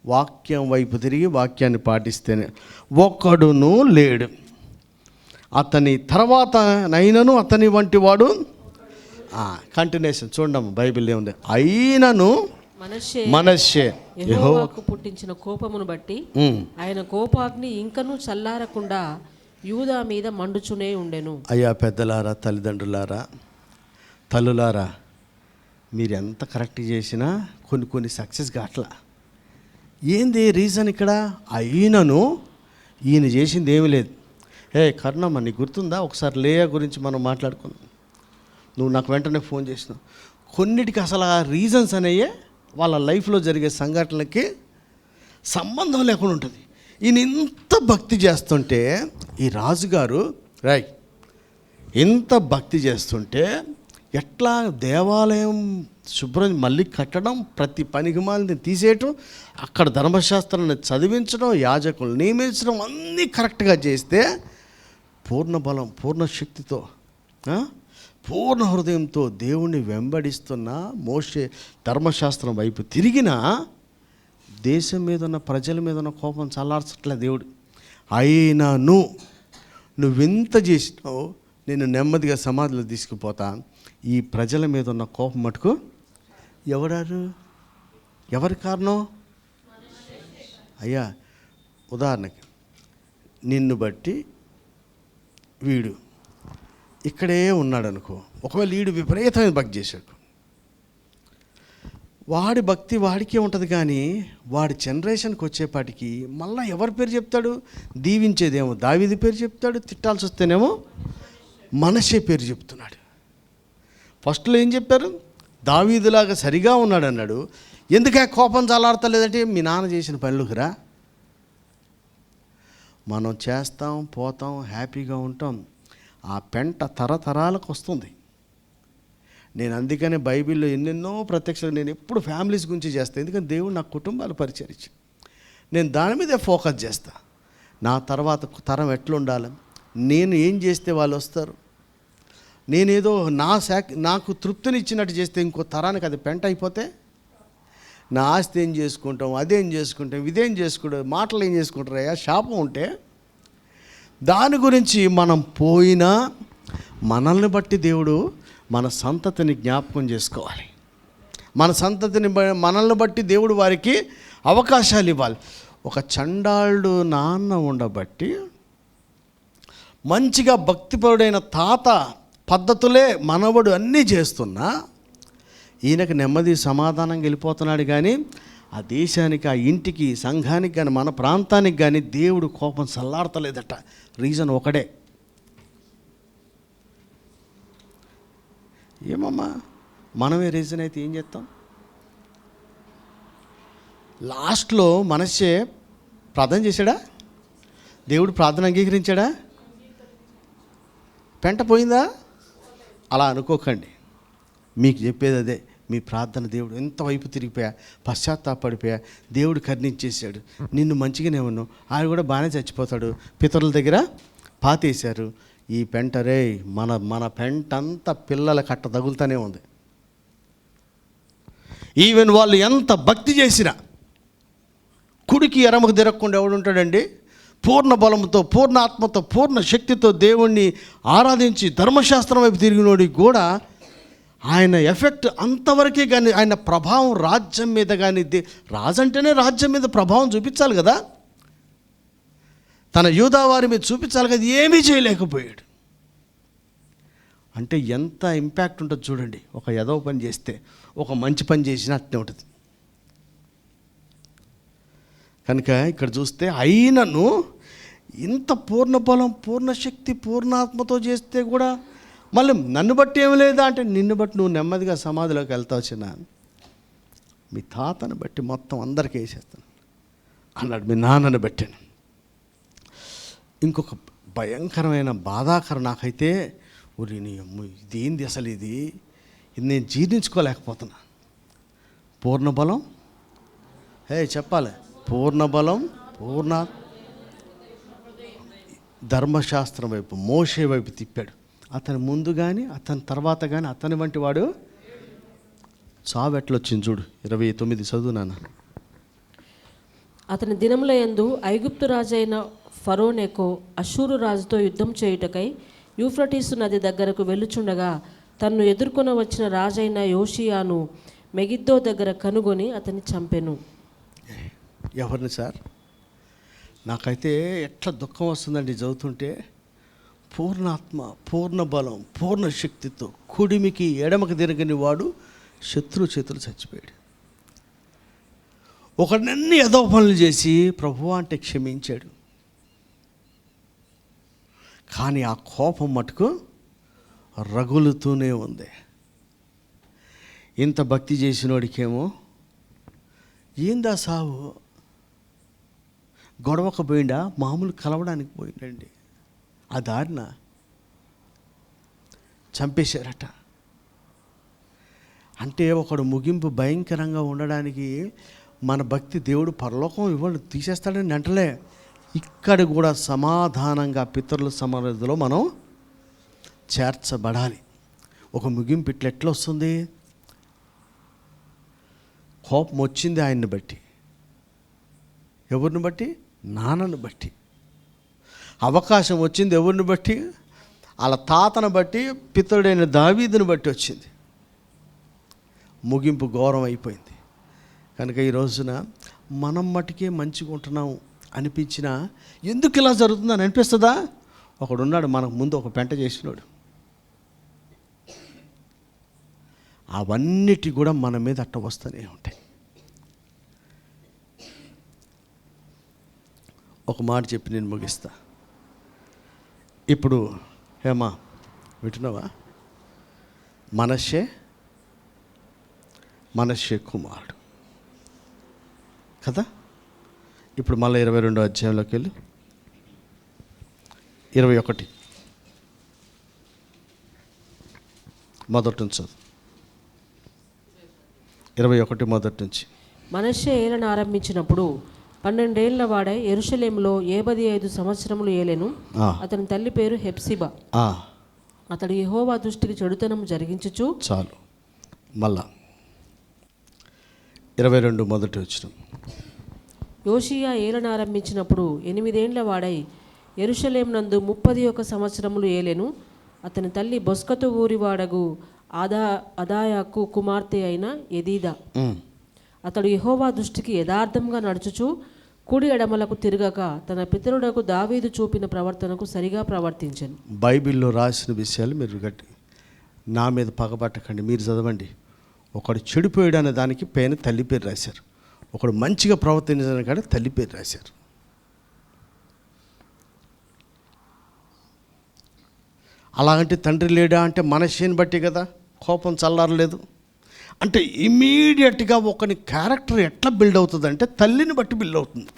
వాక్యం వైపు తిరిగి వాక్యాన్ని పాటిస్తేనే. ఒక్కడును లేడు అతని తర్వాత నైనను అతని వంటి వాడు. కంటిన్యూషన్ చూడము బైబిల్ ఏముంది. అయినను మనష్షే యెహోవాకు పుట్టించిన కోపమును బట్టి ఆయన కోపాగ్ని ఇంకనూ చల్లారకుండా యూదా మీద మండుచునే ఉండెను. అయ్యా పెద్దలారా, తల్లిదండ్రులారా, తల్లులారా, మీరు ఎంత కరెక్ట్ చేసినా కొన్ని సక్సెస్ కావట్లా. ఏంది రీజన్ ఇక్కడ? అయినను ఈయన చేసింది ఏమీ లేదు. కరుణమ్మ నీకు గుర్తుందా, ఒకసారి లేయా గురించి మనం మాట్లాడుకున్నాం, నువ్వు నాకు వెంటనే ఫోన్ చేసినావు. కొన్నిటికి అసలు ఆ రీజన్స్ అనేవి వాళ్ళ లైఫ్లో జరిగే సంఘటనలకి సంబంధం లేకుండా ఉంటుంది. ఈయన ఇంత భక్తి చేస్తుంటే, ఈ రాజుగారు ఇంత భక్తి చేస్తుంటే ఎట్లా దేవాలయం శుభ్రం మళ్ళీ కట్టడం, ప్రతి పనికిమాలిని తీసేయటం, అక్కడ ధర్మశాస్త్రాన్ని చదివించడం, యాజకులు నియమించడం అన్నీ కరెక్ట్గా చేస్తే పూర్ణ బలం పూర్ణ శక్తితో పూర్ణ హృదయంతో దేవుణ్ణి వెంబడిస్తున్న మోషే ధర్మశాస్త్రం వైపు తిరిగిన దేశం మీద ఉన్న ప్రజల మీద ఉన్న కోపం చల్లార్చట్లే దేవుడు. అయినా నువ్వెంత చేసినావు, నేను నెమ్మదిగా సమాధిలో తీసుకుపోతా, ఈ ప్రజల మీద ఉన్న కోపం మటుకు ఎవరి కారణం? అయ్యా ఉదాహరణకి నిన్ను బట్టి వీడు ఇక్కడే ఉన్నాడు అనుకో, ఒకవేళ వీడు విపరీతమైన భక్తి చేశాడు, వాడి భక్తి వాడికే ఉంటుంది, కానీ వాడి జనరేషన్కి వచ్చేపాటికి మళ్ళీ ఎవరి పేరు చెప్తాడు? దీవించేదేమో దావీదు పేరు చెప్తాడు, తిట్టాల్సి వస్తేనేమో మనషే పేరు చెప్తున్నాడు. ఫస్ట్లో ఏం చెప్పారు? దావీదులాగా సరిగా ఉన్నాడు అన్నాడు. ఎందుకే కోపం చల్లారతలేదంటే మీ నాన్న చేసిన పనులుకురా. మనం చేస్తాం, పోతాం, హ్యాపీగా ఉంటాం, ఆ పెంట తరతరాలకు వస్తుంది. నేను అందుకనే బైబిల్లో ఎన్నెన్నో ప్రత్యక్షలు నేను ఎప్పుడు ఫ్యామిలీస్ గురించి చేస్తాను, ఎందుకంటే దేవుడు నా కుటుంబాలు పరిచయించి నేను దాని మీదే ఫోకస్ చేస్తా. నా తర్వాత తరం ఎట్లుండాలి, నేను ఏం చేస్తే వాళ్ళు వస్తారు, నేనేదో నాకు తృప్తినిచ్చినట్టు చేస్తే ఇంకో తరానికి అది పెంట అయిపోతే నా ఆస్తి ఏం చేసుకుంటాం, అదేం చేసుకుంటాం, ఇదేం చేసుకుంటాం, మాటలు ఏం చేసుకుంటారయ్యా, శాపం ఉంటే దాని గురించి మనం పోయినా మనల్ని బట్టి దేవుడు మన సంతతిని జ్ఞాపకం చేసుకోవాలి. మన సంతతిని మనల్ని బట్టి దేవుడు వారికి అవకాశాలు ఇవ్వాలి. ఒక చండాలుడు నాన్న ఉండబట్టి మంచిగా భక్తిపరుడైన తాత పద్ధతులే మనవడు అన్నీ చేస్తున్నా ఈయనకు నెమ్మది సమాధానంగా వెళ్ళిపోతున్నాడు, కానీ ఆ దేశానికి, ఆ ఇంటికి, సంఘానికి కానీ మన ప్రాంతానికి కానీ దేవుడు కోపం చల్లారతలేదట. రీజన్ ఒకడే. ఏమమ్మా మనమే రీజన్ అయితే ఏం చేస్తాం? లాస్ట్లో మనసే ప్రార్థన చేశాడా? దేవుడు ప్రార్థన అంగీకరించాడా? పెంట పోయిందా? అలా అనుకోకండి. మీకు చెప్పేది అదే. మీ ప్రార్థన దేవుడు ఎంతవైపు తిరిగిపోయా, పశ్చాత్తాపడిపోయా, దేవుడు కరుణించేశాడు, నిన్ను మంచిగానే ఉన్నావు, ఆయన కూడా బాగానే చచ్చిపోతాడు, పితరుల దగ్గర పాతేశారు. ఈ పెంట రే మన పెంట అంతా పిల్లల కట్ట తగులుతూనే ఉంది. ఈవెన్ వాళ్ళు ఎంత భక్తి చేసినా కుడికి ఎడమకు తిరగకుండా ఎవడుంటాడండి? పూర్ణ బలంతో, పూర్ణ ఆత్మతో, పూర్ణ శక్తితో దేవుణ్ణి ఆరాధించి ధర్మశాస్త్రం వైపు తిరిగినోడికి కూడా ఆయన ఎఫెక్ట్ అంతవరకే, కానీ ఆయన ప్రభావం రాజ్యం మీద కానీ, రాజు అంటేనే రాజ్యం మీద ప్రభావం చూపించాలి కదా, తన యూదా వారి మీద చూపించాలి కదా, ఏమీ చేయలేకపోయాడు. అంటే ఎంత ఇంపాక్ట్ ఉంటుంది చూడండి. ఒక ఎదవ పని చేస్తే, ఒక మంచి పని చేసినా అట్నే ఉంటుంది. కనుక ఇక్కడ చూస్తే అయినను ఇంత పూర్ణ బలం, పూర్ణ శక్తి, పూర్ణాత్మతో చేస్తే కూడా మళ్ళీ నన్ను బట్టి ఏమి లేదా అంటే, నిన్ను బట్టి నువ్వు నెమ్మదిగా సమాధిలోకి వెళ్తావు చిన్న, మీ తాతను బట్టి మొత్తం అందరికీ వేసేస్తాను అన్నాడు. మీ నాన్నను బట్టాను. ఇంకొక భయంకరమైన బాధాకరం నాకైతే, ఊరి నీ అమ్మ ఇదేంది అసలు, ఇది నేను జీర్ణించుకోలేకపోతున్నా. పూర్ణ బలం, చెప్పాలి, పూర్ణ బలం, పూర్ణ ధర్మశాస్త్రం వైపు, మోషే వైపు తిప్పాడు. అతని ముందు కానీ అతని తర్వాత కానీ అతని వంటి వాడు చావు ఎట్లొచ్చింది చూడు. 29 చదువు నాన్న. అతని దినముల యందు ఐగుప్తు రాజైన ఫరోనెకో అష్షూరు రాజుతో యుద్ధం చేయుటకై యూఫ్రటీసు నది దగ్గరకు వెళ్ళుచుండగా తన్ను ఎదుర్కొన వచ్చిన రాజైన యోషియాను మెగిద్దో దగ్గర కనుగొని అతన్ని చంపెను. ఎవరిని సార్? నాకైతే ఎట్లా దుఃఖం వస్తుందండి చదువుతుంటే. పూర్ణాత్మ, పూర్ణ బలం, పూర్ణ శక్తితో కుడిమికి ఎడమకి తిరగని వాడు శత్రు చేతులు చచ్చిపోయాడు. ఒకడినన్ని ఏదో పనులు చేసి ప్రభువా అంటే క్షమించాడు, కానీ ఆ కోపం మటుకు రగులుతూనే ఉంది. ఇంత భక్తి చేసినోడికేమో ఏందా సావు, గొడవకు పోయిండా, మామూలు కలవడానికి పోయిండండి, ఆ దారిన చంపేశారట. అంటే ఒకడు ముగింపు భయంకరంగా ఉండడానికి మన భక్తి దేవుడు పరలోకం ఇవ్వడు, తీసేస్తాడని అంటలే, ఇక్కడ కూడా సమాధానంగా పితరుల సమాధిలో మనం చేర్చబడాలి. ఒక ముగింపు ఇట్లా ఎట్లా వస్తుంది? కోపం వచ్చింది ఆయన్ని బట్టి, ఎవరిని బట్టి? నాన్నను బట్టి. అవకాశం వచ్చింది ఎవరిని బట్టి? వాళ్ళ తాతను బట్టి, పితరుడైన దావీదుని బట్టి వచ్చింది. ముగింపు ఘోరం అయిపోయింది. కనుక ఈ రోజున మనం మటుకే మంచిగా ఉంటున్నాం అనిపించినా ఎందుకు ఇలా జరుగుతుందని అనిపిస్తుందా? ఒకడున్నాడు మనకు ముందు ఒక పెంట చేసినాడు, అవన్నిటి కూడా మన మీద అట్ట వస్తూనే ఉంటాయి. ఒక మాట చెప్పి నేను ముగిస్తా. ఇప్పుడు హేమా వింటున్నావా? మనష్షే కుమారుడు కదా. ఇప్పుడు మళ్ళీ 22వ అధ్యాయంలోకి వెళ్ళి 21 మొదటి నుంచి చదువు. 21 మొదటి నుంచి. మనష్షే ఏలన ఆరంభించినప్పుడు 12 ఏళ్ల వాడై యెరూషలేములో 85 సంవత్సరములు ఏలెను. అతని తల్లి పేరు హెప్సిబా. అతడు యెహోవా దృష్టికి చెడుతనం జరిగించుచు. చాలు. మళ్ళా 22 మొదటి వచనం. యోషియా ఏలన ఆరంభించినప్పుడు 8 ఏండ్ల వాడై యెరూషలేమునందు 31 సంవత్సరములు ఏలెను. అతని తల్లి బొస్కతు ఊరివాడగు అదాయాకు కుమార్తె అయిన ఎదీదా. అతడు యెహోవా దృష్టికి యథార్థంగా నడుచుచు కుడి ఎడమలకు తిరగక తన పితరుడకు దావీదు చూపిన ప్రవర్తనకు సరిగా ప్రవర్తించెను. బైబిల్లో రాసిన విషయాలు మీరు గట్టి నా మీద పగబట్టకండి, మీరు చదవండి. ఒకడు చెడిపోయాడు అనే దానికి పైన తల్లి పేరు రాశారు, ఒకడు మంచిగా ప్రవర్తించడానికి కానీ తల్లి పేరు రాశారు. అలాగంటే తండ్రి లేడా అంటే మనష్షేని బట్టి కదా, కోపం చల్లారలేదు అంటే. ఇమీడియట్గా ఒకని క్యారెక్టర్ ఎట్లా బిల్డ్ అవుతుంది అంటే తల్లిని బట్టి బిల్డ్ అవుతుంది.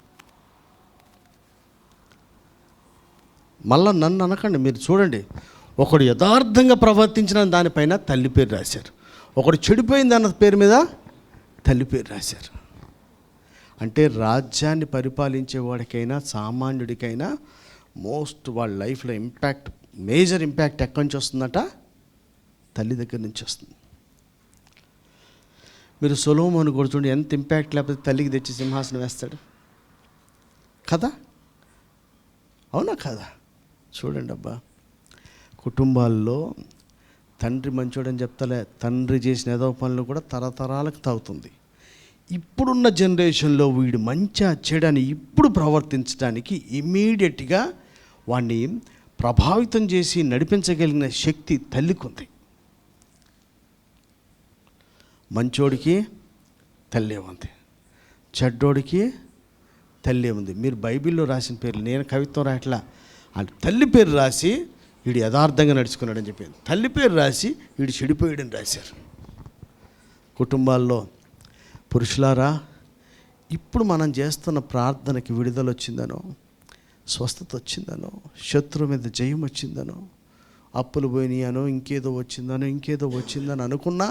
మళ్ళీ నన్ను అనకండి, మీరు చూడండి. ఒకడు యథార్థంగా ప్రవర్తించిన దానిపైన తల్లి పేరు రాశారు, ఒకడు చెడిపోయింది అన్న పేరు మీద తల్లి పేరు రాశారు. అంటే రాజ్యాన్ని పరిపాలించేవాడికైనా సామాన్యుడికైనా మోస్ట్ వాళ్ళ లైఫ్లో ఇంపాక్ట్, మేజర్ ఇంపాక్ట్ ఎక్కడి నుంచి వస్తుందట? తల్లి దగ్గర నుంచి వస్తుంది. మీరు సొలొమోను కూడా చూడండి, ఎంత ఇంపాక్ట్ లేకపోతే తల్లికి తెచ్చి సింహాసనం వేస్తాడు కదా, అవునా కదా? చూడండి అబ్బా, కుటుంబాల్లో తండ్రి మంచోడని చెప్తలే, తండ్రి చేసిన ఏదో పనులు కూడా తరతరాలకు తాగుతుంది. ఇప్పుడున్న జనరేషన్లో వీడు మంచి చెడని ఇప్పుడు ప్రవర్తించడానికి ఇమీడియట్గా వాడిని ప్రభావితం చేసి నడిపించగలిగిన శక్తి తల్లికి ఉంది. మంచోడికి తల్లే ఉంది, చెడ్డోడికి తల్లే ఉంది. మీరు బైబిల్లో రాసిన పేర్లు, నేను కవిత్వం రాయట్లా, అంటే తల్లి పేరు రాసి వీడు యథార్థంగా నడుచుకున్నాడని చెప్పింది, తల్లి పేరు రాసి వీడు చెడిపోయాడని రాశారు. కుటుంబాల్లో పురుషులారా, ఇప్పుడు మనం చేస్తున్న ప్రార్థనకి విడుదల వచ్చిందనో, స్వస్థత వచ్చిందనో, శత్రువు మీద జయం వచ్చిందనో, అప్పులు పోయినాయనో, ఇంకేదో వచ్చిందని అనుకున్నా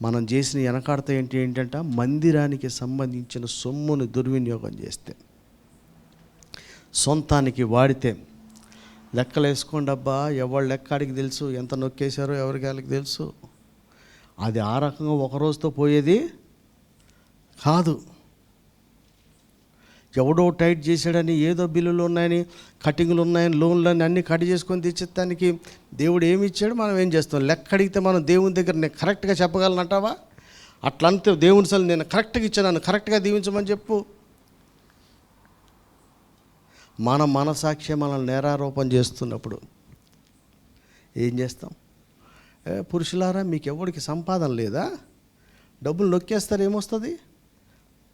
మనం చేసిన వెనకాడత ఏంటంటే మందిరానికి సంబంధించిన సొమ్మును దుర్వినియోగం చేస్తే, సొంతానికి వాడితే. లెక్కలు వేసుకోండి అబ్బా, ఎవరు లెక్కాడికి తెలుసు, ఎంత నొక్కేశారో ఎవరికి వాళ్ళకి తెలుసు. అది ఆ రకంగా ఒక రోజుతో పోయేది కాదు. ఎవడో టైట్ చేశాడని, ఏదో బిల్లులు ఉన్నాయని, కటింగ్లు ఉన్నాయని, లోన్లని అన్నీ కట్ చేసుకొని తెచ్చేదానికి దేవుడు ఏమి ఇచ్చాడు, మనం ఏం చేస్తాం? లెక్క అడిగితే మనం దేవుని దగ్గర నేను కరెక్ట్గా చెప్పగలనంటావా? అట్లా అంతే దేవుని సలు నేను కరెక్ట్గా ఇచ్చాను, నన్ను కరెక్ట్గా దీవించమని చెప్పు. మన మనసాక్షి మనల్ని నేరారోపణ చేస్తున్నప్పుడు ఏం చేస్తాం? పురుషులారా, మీకు ఎవరికి సంపాదన లేదా? డబ్బులు నొక్కేస్తారు, ఏమొస్తుంది?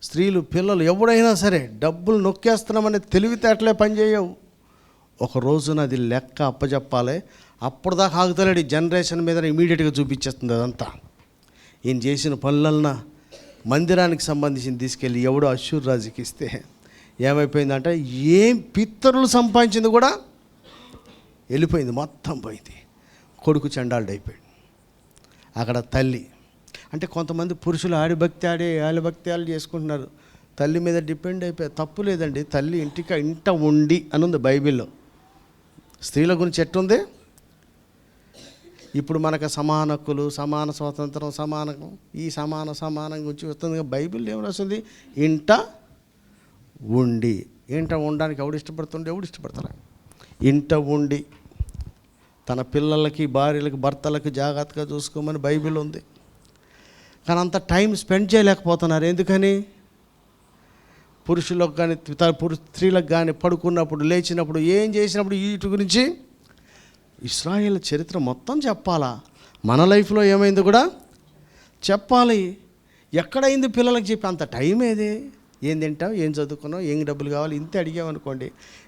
స్త్రీలు, పిల్లలు, ఎవడైనా సరే డబ్బులు నొక్కేస్తున్నామని తెలివితేటలే పనిచేయవు. ఒక రోజున అది లెక్క అప్పచెప్పాలి. అప్పుడు దాకా ఆగుతలేడు, జనరేషన్ మీద ఇమీడియట్గా చూపించేస్తుంది అదంతా. ఈయన చేసిన పనులన్నా మందిరానికి సంబంధించి తీసుకెళ్ళి ఎవడో అశ్షూరు రాజుకి ఇస్తే ఏమైపోయిందంటే, ఏం పితరులు సంపాదించింది కూడా వెళ్ళిపోయింది, మొత్తం పోయింది. కొడుకు చండాలుడు అయిపోయాడు. అక్కడ తల్లి అంటే కొంతమంది పురుషులు ఆడిభక్త్యాలు చేసుకుంటున్నారు, తల్లి మీద డిపెండ్ అయిపోయారు. తప్పు లేదండి, తల్లి ఇంట ఉండి అని ఉంది బైబిల్లో. స్త్రీల గురించి ఎట్టుంది? ఇప్పుడు మనకు సమాన హక్కులు, సమాన స్వాతంత్రం, ఈ సమానం గురించి వస్తుంది. బైబిల్ ఏమి రాస్తుంది? ఇంట ఉండి. ఇంట ఉండడానికి ఎవడు ఇష్టపడతారా? ఇంట ఉండి తన పిల్లలకి, భార్యలకి, భర్తలకి జాగ్రత్తగా చూసుకోమని బైబిల్ ఉంది. కానీ అంత టైం స్పెండ్ చేయలేకపోతున్నారు. ఎందుకని? పురుషులకు కానీ స్త్రీలకు కానీ పడుకున్నప్పుడు, లేచినప్పుడు, ఏం చేసినప్పుడు వీటి గురించి ఇశ్రాయేల్ చరిత్ర మొత్తం చెప్పాలా? మన లైఫ్లో ఏమైంది కూడా చెప్పాలి. ఎక్కడైంది పిల్లలకి చెప్పి అంత టైం ఏది? ఏం తింటావు, ఏం చదువుకున్నావు, ఏం డబ్బులు కావాలి, ఇంత అడిగామనుకోండి.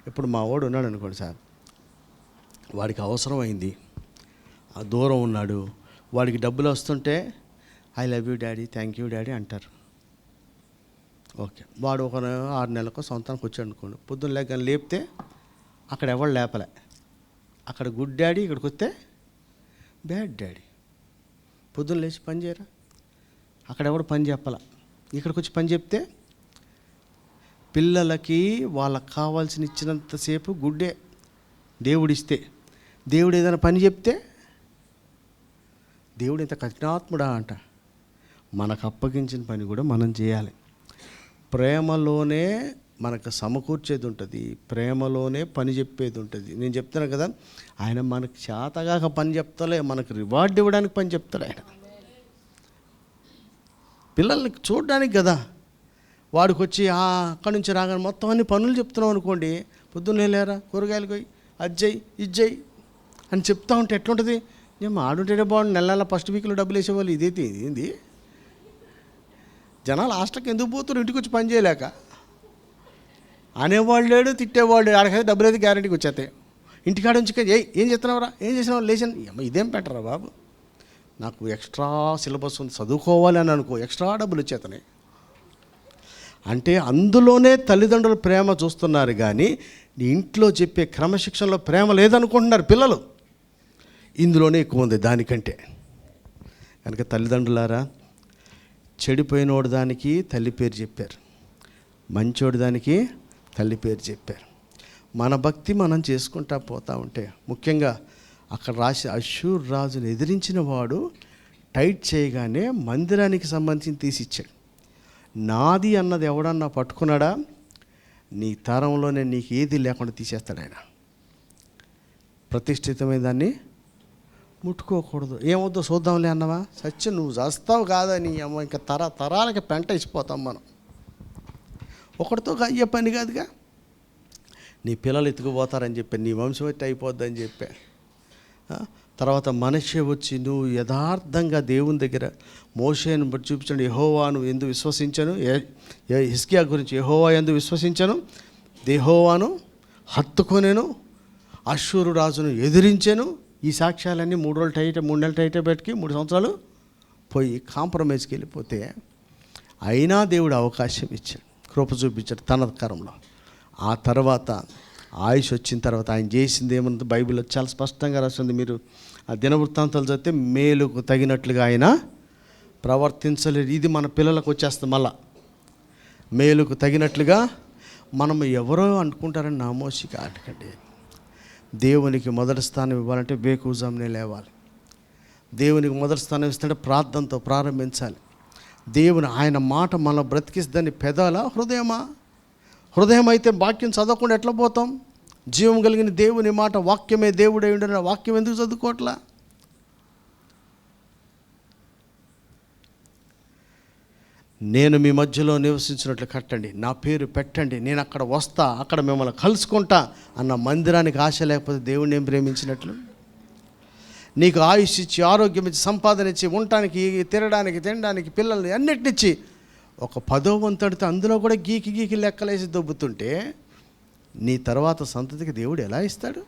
ఇప్పుడు మా వాడు ఉన్నాడు అనుకోండి సార్, వాడికి అవసరమైంది, ఆ దూరం ఉన్నాడు, వాడికి డబ్బులు వస్తుంటే I love you daddy, thank you daddy అంటారు. ఓకే, వాడు ఒక 6 నెలలకు సొంతానికి వచ్చాడు అనుకోండి, పొద్దున్న లేక లేపితే అక్కడ ఎవరు లేపలే, అక్కడ గుడ్ డాడీ, ఇక్కడికి వస్తే బ్యాడ్ డాడీ. పొద్దున్న లేచి పని చేయరా, అక్కడ ఎవడు పని చెప్పాల, ఇక్కడికి వచ్చి పని చెప్తే పిల్లలకి వాళ్ళకి కావాల్సిన ఇచ్చినంతసేపు గుడ్డే దేవుడిస్తే, దేవుడు ఏదైనా పని చెప్తే దేవుడు ఇంత కఠినాత్ముడా అంట. మనకు అప్పగించిన పని కూడా మనం చేయాలి. ప్రేమలోనే మనకు సమకూర్చేది ఉంటుంది, ప్రేమలోనే పని చెప్పేది ఉంటుంది. నేను చెప్తాను కదా, ఆయన మనకు చేతగాక పని చెప్తలే, మనకు రివార్డ్ ఇవ్వడానికి పని చెప్తాడు ఆయన. పిల్లల్ని చూడడానికి కదా. వాడికి వచ్చి అక్కడి నుంచి రాగానే మొత్తం అన్ని పనులు చెప్తున్నాం అనుకోండి, పొద్దున్నే లేరా, కూరగాయలు పోయి అజ్జయ్ ఇజ్జయ్ అని చెప్తా ఉంటే ఎట్లుంటుంది? నేను ఆడుంటేనే బాగుండు, నెల ఫస్ట్ వీక్లో డబ్బులు వేసేవాళ్ళు. ఇదైతే ఏంది? జనాలు హాస్టల్కి ఎందుకు పోతున్నారు? ఇంటికి వచ్చి పని చేయలేక. అనేవాళ్ళు లేడు, తిట్టేవాళ్ళు ఆడకైతే డబ్బులు అయితే గ్యారెంటీకి వచ్చేస్తాయి. ఇంటికాడ నుంచి ఏం చేస్తున్నావురా, ఏం చేసినావు, లేచాను, ఇదేం పెట్టరా బాబు, నాకు ఎక్స్ట్రా సిలబస్ ఉంది, చదువుకోవాలి అని అనుకో, ఎక్స్ట్రా డబ్బులు వచ్చేతనే. అంటే అందులోనే తల్లిదండ్రుల ప్రేమ చూస్తున్నారు కానీ ఇంట్లో చెప్పే క్రమశిక్షణలో ప్రేమ లేదనుకుంటున్నారు పిల్లలు. ఇందులోనే ఎక్కువ ఉంది దానికంటే. కనుక తల్లిదండ్రులారా, చెడిపోయినోడు దానికి తల్లి పేరు చెప్పారు, మంచోడు దానికి తల్లి పేరు చెప్పారు. మన భక్తి మనం చేసుకుంటా పోతూ ఉంటే, ముఖ్యంగా అక్కడ రాసి అష్షూరు రాజును ఎదిరించిన వాడు టైట్ చేయగానే మందిరానికి సంబంధించి తీసిచ్చాడు. నాది అన్నది ఎవడన్నా పట్టుకున్నాడా, నీ తరంలోనే నీకు ఏది లేకుండా తీసేస్తాడు ఆయన. ప్రతిష్ఠితమైన దాన్ని ముట్టుకోకూడదు. ఏమవుద్దో చూద్దాంలే అన్నవా, సత్యం నువ్వు చేస్తావు కాదా, నీ అమ్మ ఇంకా తరాలకి పెంట ఇచ్చిపోతాం మనం. ఒకటితో అయ్యే పని కాదుగా. నీ పిల్లలు ఎత్తుకుపోతారని చెప్పి, నీ వంశం ఎట్టి అయిపోద్దని చెప్పా. తర్వాత మనిషి వచ్చి నువ్వు యథార్థంగా దేవుని దగ్గర మోషేను బట్టి చూపించండి, యెహోవాను ఎందు విశ్వసించను, హిజ్కియా గురించి యెహోవా ఎందు విశ్వసించను, యెహోవాను హత్తుకొనేను, అష్షూరు రాజును ఎదిరించాను. ఈ సాక్ష్యాలన్నీ 3 నెలలు టైట్ పెట్టుకి 3 సంవత్సరాలు పోయి కాంప్రమైజ్కి వెళ్ళిపోతే, అయినా దేవుడు అవకాశం ఇచ్చాడు, కృప చూపించాడు తన కరంలో. ఆ తర్వాత ఆయుష్ వచ్చిన తర్వాత ఆయన చేసింది ఏమన్నా బైబిల్లో చాలా స్పష్టంగా రాస్తుంది. మీరు ఆ దినవృత్తాంతాలు చదివితే మేలుకు తగినట్లుగా ఆయన ప్రవర్తించలేదు. ఇది మన పిల్లలకు వచ్చేస్తుంది. మళ్ళా మేలుకు తగినట్లుగా మనం ఎవరో అనుకుంటారని నామోషిగా అడగండి. దేవునికి మొదటి స్థానం ఇవ్వాలంటే వేకువజామునే లేవాలి. దేవునికి మొదటి స్థానం ఇస్తుంటే ప్రార్థనతో ప్రారంభించాలి. దేవుని ఆయన మాట మనం బ్రతికిస్తుందని పెదాలా హృదయమా? హృదయం అయితే వాక్యం చదవకుండా ఎట్లా పోతాం? జీవం కలిగిన దేవుని మాట, వాక్యమే దేవుడై ఉండిన వాక్యం ఎందుకు చదువుకోవట్లా? నేను మీ మధ్యలో నివసించినట్లు కట్టండి, నా పేరు పెట్టండి, నేను అక్కడ వస్తా, అక్కడ మిమ్మల్ని కలుసుకుంటా అన్న మందిరానికి ఆశ లేకపోతే దేవుడిని ఏం ప్రేమించినట్లు? నీకు ఆయుష్ ఇచ్చి, ఆరోగ్యం ఇచ్చి, సంపాదన ఇచ్చి, ఉండటానికి, తినడానికి, తినడానికి, పిల్లల్ని అన్నిటినిచ్చి ఒక 10వ వంతుడితో అందులో కూడా గీకి లెక్కలేసి దొబ్బుతుంటే నీ తర్వాత సంతతికి దేవుడు ఎలా ఇస్తాడు?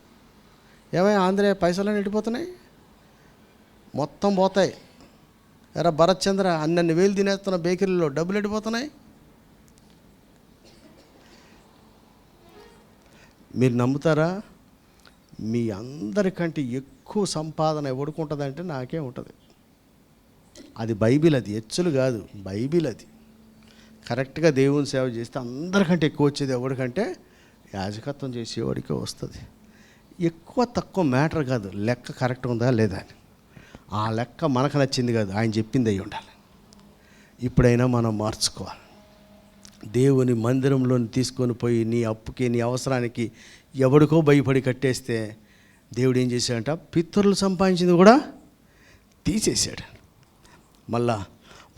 ఏమైనా ఆంధ్రయ్య పైసలు నిండిపోతున్నాయి, మొత్తం పోతాయి. ఎరా భరత్ చంద్ర, అన్ని వేలు తినేస్తున్న బేకరీలో డబ్బులు ఎండిపోతున్నాయి. మీరు నమ్ముతారా? మీ అందరికంటే ఎక్కువ సంపాదన ఎవడుకుంటుందంటే నాకే ఉంటుంది. అది బైబిల్, అది ఎచ్చులు కాదు, బైబిల్. అది కరెక్ట్గా దేవుని సేవ చేస్తే అందరికంటే ఎక్కువ వచ్చేది ఎవరికంటే యాజకత్వం చేసేవాడికే వస్తుంది. ఎక్కువ తక్కువ మ్యాటర్ కాదు, లెక్క కరెక్ట్ ఉందా లేదా అని. ఆ లెక్క మనకు నచ్చింది కాదు, ఆయన చెప్పింది అయి ఉండాలి. ఇప్పుడైనా మనం మార్చుకోవాలి. దేవుని మందిరంలోని తీసుకొని పోయి నీ అప్పుకి, నీ అవసరానికి ఎవడికో భయపడి కట్టేస్తే దేవుడు ఏం చేశాడంట? పితరులు సంపాదించింది కూడా తీసేశాడు. మళ్ళా